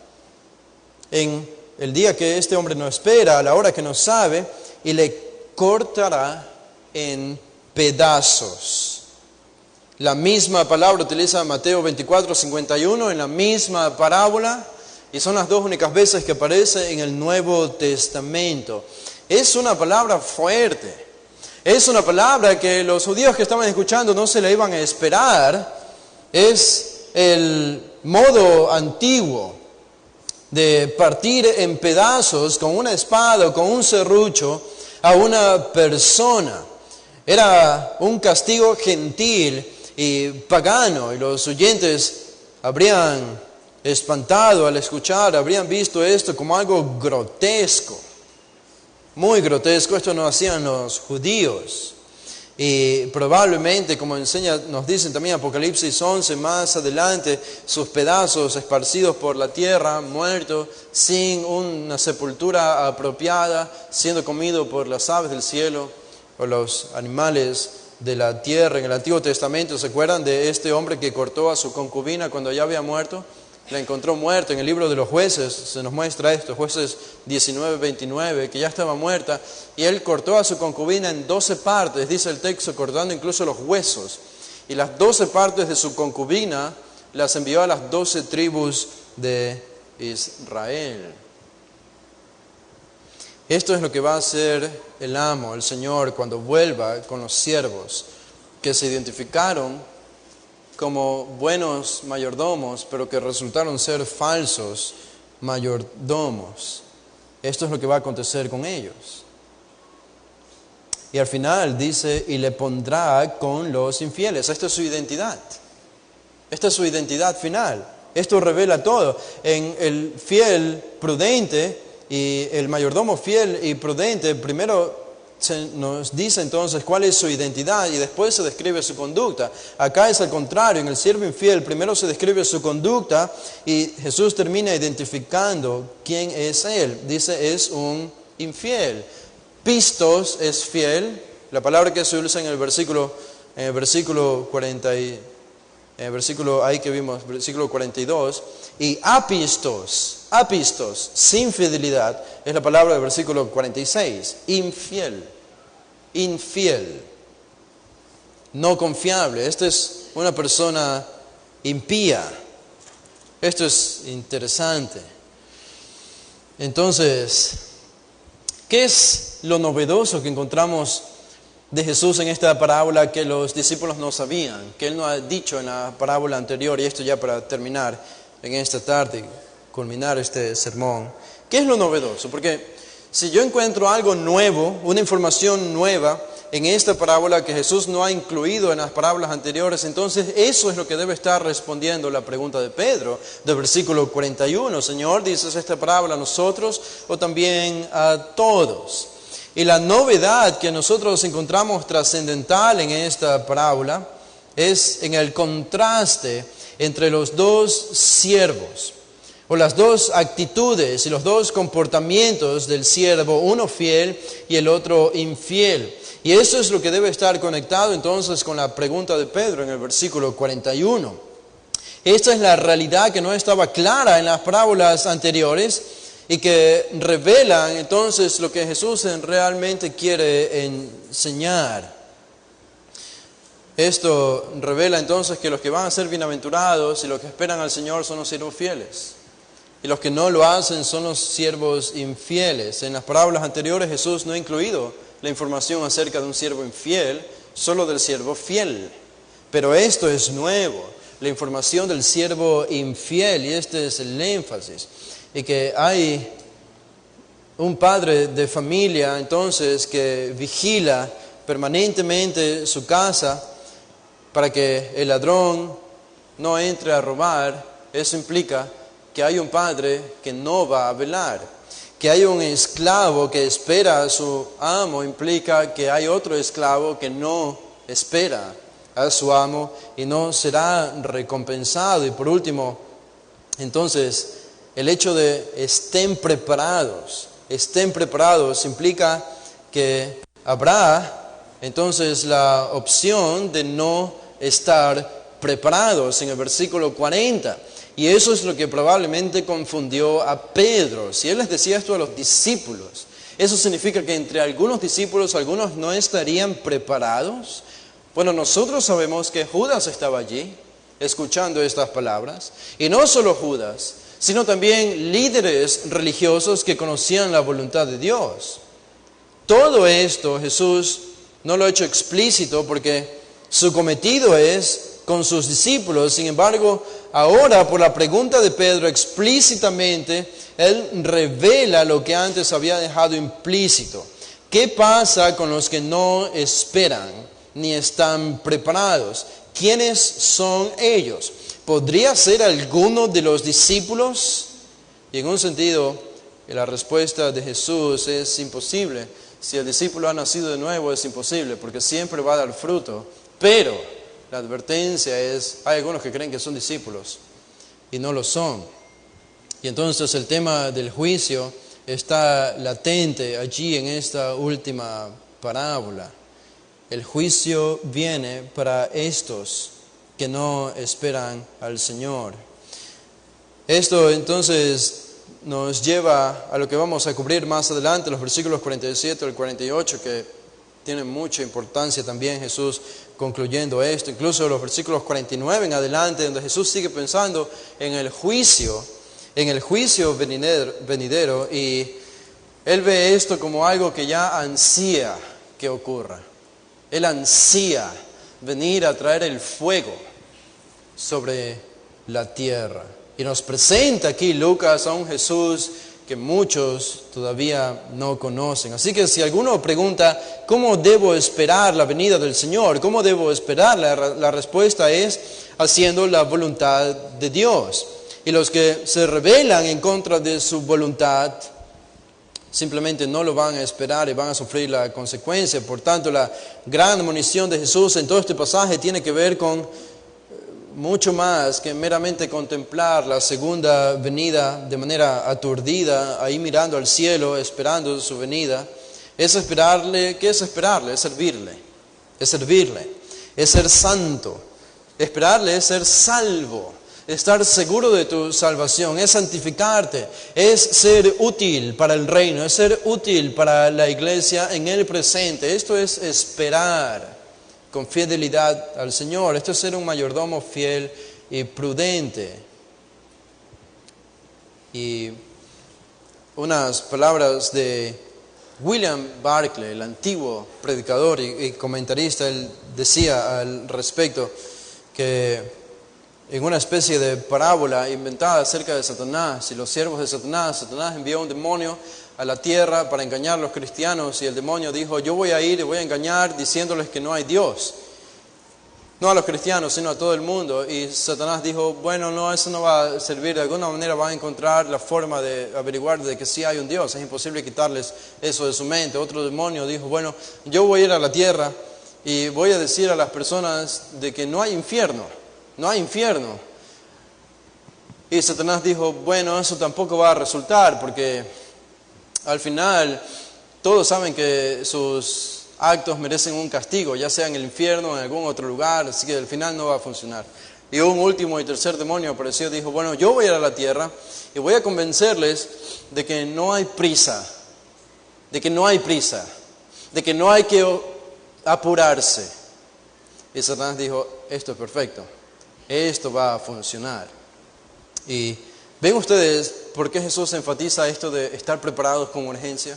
en el día que este hombre no espera, a la hora que no sabe, y le cortará en pedazos. La misma palabra utiliza Mateo 24:51 en la misma parábola, y son las dos únicas veces que aparece en el Nuevo Testamento. Es una palabra fuerte. Es una palabra que los judíos que estaban escuchando no se la iban a esperar. Es el modo antiguo de partir en pedazos con una espada o con un serrucho a una persona. Era un castigo gentil y pagano, y los oyentes habrían espantado al escuchar, habrían visto esto como algo grotesco, muy grotesco. Esto no hacían los judíos. Y probablemente, como nos dicen también Apocalipsis 11, más adelante, sus pedazos esparcidos por la tierra, muertos, sin una sepultura apropiada, siendo comido por las aves del cielo o los animales de la tierra. En el Antiguo Testamento, ¿se acuerdan de este hombre que cortó a su concubina cuando ya había muerto? La encontró muerta. En el libro de los jueces se nos muestra esto, Jueces 19:29, que ya estaba muerta, y él cortó a su concubina en 12 partes, dice el texto, cortando incluso los huesos, y las 12 partes de su concubina las envió a las 12 tribus de Israel. Esto es lo que va a hacer el amo, el Señor, cuando vuelva con los siervos que se identificaron como buenos mayordomos, pero que resultaron ser falsos mayordomos. Esto es lo que va a acontecer con ellos. Y al final dice, y le pondrá con los infieles. Esta es su identidad. Esta es su identidad final. Esto revela todo. En el fiel prudente y el mayordomo fiel y prudente, primero nos dice entonces cuál es su identidad y después se describe su conducta. Acá es al contrario, en el siervo infiel primero se describe su conducta y Jesús termina identificando quién es él. Dice, es un infiel. Pistos es fiel, la palabra que se usa en el versículo 40, en el versículo ahí que vimos, versículo 42, y apistos, sin fidelidad, es la palabra del versículo 46, infiel, no confiable. Esta es una persona impía. Esto es interesante. Entonces, ¿qué es lo novedoso que encontramos de Jesús en esta parábola que los discípulos no sabían, que Él no ha dicho en la parábola anterior? Y esto ya para terminar en esta tarde, culminar este sermón. ¿Qué es lo novedoso? Porque si yo encuentro algo nuevo, una información nueva en esta parábola que Jesús no ha incluido en las parábolas anteriores, entonces eso es lo que debe estar respondiendo la pregunta de Pedro, del versículo 41. Señor, ¿dices esta parábola a nosotros o también a todos? Y la novedad que nosotros encontramos trascendental en esta parábola es en el contraste entre los dos siervos, o las dos actitudes y los dos comportamientos del siervo, uno fiel y el otro infiel. Y eso es lo que debe estar conectado entonces con la pregunta de Pedro en el versículo 41. Esta es la realidad que no estaba clara en las parábolas anteriores y que revelan entonces lo que Jesús realmente quiere enseñar. Esto revela entonces que los que van a ser bienaventurados y los que esperan al Señor son los siervos fieles. Y los que no lo hacen son los siervos infieles. En las parábolas anteriores Jesús no ha incluido la información acerca de un siervo infiel, solo del siervo fiel. Pero esto es nuevo, la información del siervo infiel, y este es el énfasis. Y que hay un padre de familia entonces que vigila permanentemente su casa para que el ladrón no entre a robar. Eso implica que hay un padre que no va a velar. Que hay un esclavo que espera a su amo implica que hay otro esclavo que no espera a su amo y no será recompensado. Y por último, entonces, el hecho de estén preparados implica que habrá entonces la opción de no estar preparados en el versículo 40. Y eso es lo que probablemente confundió a Pedro. Si él les decía esto a los discípulos, eso significa que entre algunos discípulos, algunos no estarían preparados. Bueno, nosotros sabemos que Judas estaba allí, escuchando estas palabras. Y no solo Judas, sino también líderes religiosos que conocían la voluntad de Dios. Todo esto Jesús no lo ha hecho explícito porque su cometido es con sus discípulos. Sin embargo, ahora por la pregunta de Pedro explícitamente, él revela lo que antes había dejado implícito. ¿Qué pasa con los que no esperan ni están preparados? ¿Quiénes son ellos? ¿Podría ser alguno de los discípulos? Y en un sentido, la respuesta de Jesús es imposible. Si el discípulo ha nacido de nuevo es imposible, porque siempre va a dar fruto. Pero la advertencia es, hay algunos que creen que son discípulos y no lo son. Y entonces el tema del juicio está latente allí en esta última parábola. El juicio viene para estos que no esperan al Señor. Esto entonces nos lleva a lo que vamos a cubrir más adelante, los versículos 47 al 48, que tienen mucha importancia también Jesús concluyendo esto. Incluso los versículos 49 en adelante, donde Jesús sigue pensando en el juicio venidero, y Él ve esto como algo que ya ansía que ocurra. Él ansía venir a traer el fuego sobre la tierra. Y nos presenta aquí Lucas a un Jesús que muchos todavía no conocen. Así que si alguno pregunta, ¿cómo debo esperar la venida del Señor? ¿Cómo debo esperar? La respuesta es haciendo la voluntad de Dios. Y los que se rebelan en contra de su voluntad, simplemente no lo van a esperar y van a sufrir la consecuencia. Por tanto, la gran admonición de Jesús en todo este pasaje tiene que ver con mucho más que meramente contemplar la segunda venida de manera aturdida, ahí mirando al cielo, esperando su venida. Es esperarle. ¿Qué es esperarle? Es servirle. Es servirle. Es ser santo. Esperarle es ser salvo. Estar seguro de tu salvación. Es santificarte. Es ser útil para el reino. Es ser útil para la iglesia en el presente. Esto es esperar con fidelidad al Señor. Esto es ser un mayordomo fiel y prudente. Y unas palabras de William Barclay, el antiguo predicador y comentarista, él decía al respecto que en una especie de parábola inventada acerca de Satanás y los siervos de Satanás envió un demonio a la tierra para engañar a los cristianos, y el demonio dijo, yo voy a ir y voy a engañar diciéndoles que no hay Dios. No a los cristianos, sino a todo el mundo. Y Satanás dijo, bueno, no, eso no va a servir, de alguna manera van a encontrar la forma de averiguar de que sí hay un Dios, es imposible quitarles eso de su mente. Otro demonio dijo, bueno, yo voy a ir a la tierra y voy a decir a las personas de que no hay infierno, no hay infierno. Y Satanás dijo, bueno, eso tampoco va a resultar, porque al final todos saben que sus actos merecen un castigo, ya sea en el infierno o en algún otro lugar, así que al final no va a funcionar. Y un último y tercer demonio apareció y dijo, bueno, yo voy a ir a la tierra y voy a convencerles de que no hay prisa, de que no hay prisa, de que no hay que apurarse. Y Satanás dijo, esto es perfecto, esto va a funcionar. Y ven ustedes por qué Jesús enfatiza esto de estar preparados con urgencia.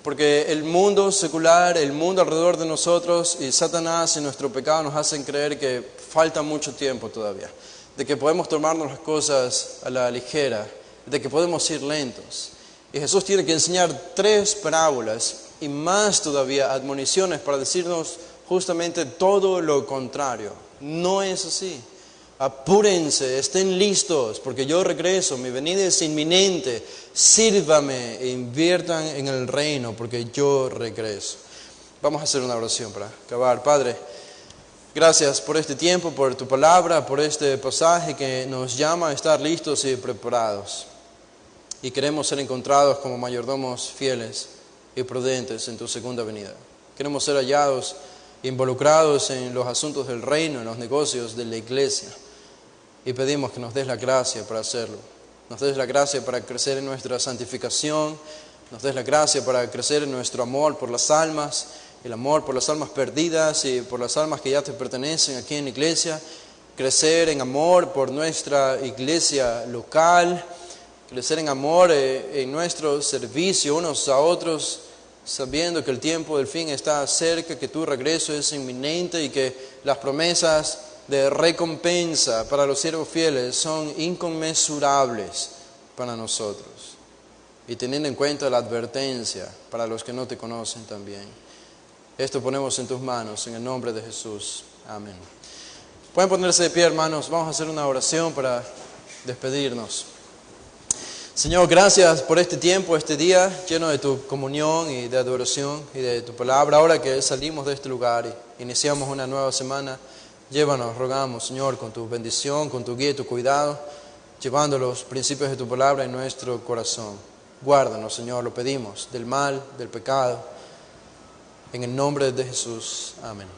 Porque el mundo secular, el mundo alrededor de nosotros y Satanás y nuestro pecado nos hacen creer que falta mucho tiempo todavía, de que podemos tomarnos las cosas a la ligera, de que podemos ir lentos. Y Jesús tiene que enseñar 3 parábolas y más todavía admoniciones para decirnos justamente todo lo contrario. No es así. Apúrense, estén listos, porque yo regreso, mi venida es inminente. Sírvame e inviertan en el reino, porque yo regreso. Vamos a hacer una oración para acabar. Padre, gracias por este tiempo, por tu palabra, por este pasaje que nos llama a estar listos y preparados. Y queremos ser encontrados como mayordomos fieles y prudentes en tu segunda venida. Queremos ser hallados, involucrados en los asuntos del reino, en los negocios de la iglesia. Y pedimos que nos des la gracia para hacerlo. Nos des la gracia para crecer en nuestra santificación. Nos des la gracia para crecer en nuestro amor por las almas, el amor por las almas perdidas y por las almas que ya te pertenecen aquí en la iglesia. Crecer en amor por nuestra iglesia local. Crecer en amor en nuestro servicio unos a otros, sabiendo que el tiempo del fin está cerca, que tu regreso es inminente y que las promesas de recompensa para los siervos fieles son inconmensurables para nosotros. Y teniendo en cuenta la advertencia para los que no te conocen también. Esto ponemos en tus manos, en el nombre de Jesús. Amén. Pueden ponerse de pie, hermanos. Vamos a hacer una oración para despedirnos. Señor, gracias por este tiempo, este día lleno de tu comunión y de adoración y de tu palabra. Ahora que salimos de este lugar y iniciamos una nueva semana, llévanos, rogamos, Señor, con tu bendición, con tu guía y tu cuidado, llevando los principios de tu palabra en nuestro corazón. Guárdanos, Señor, lo pedimos, del mal, del pecado. En el nombre de Jesús. Amén.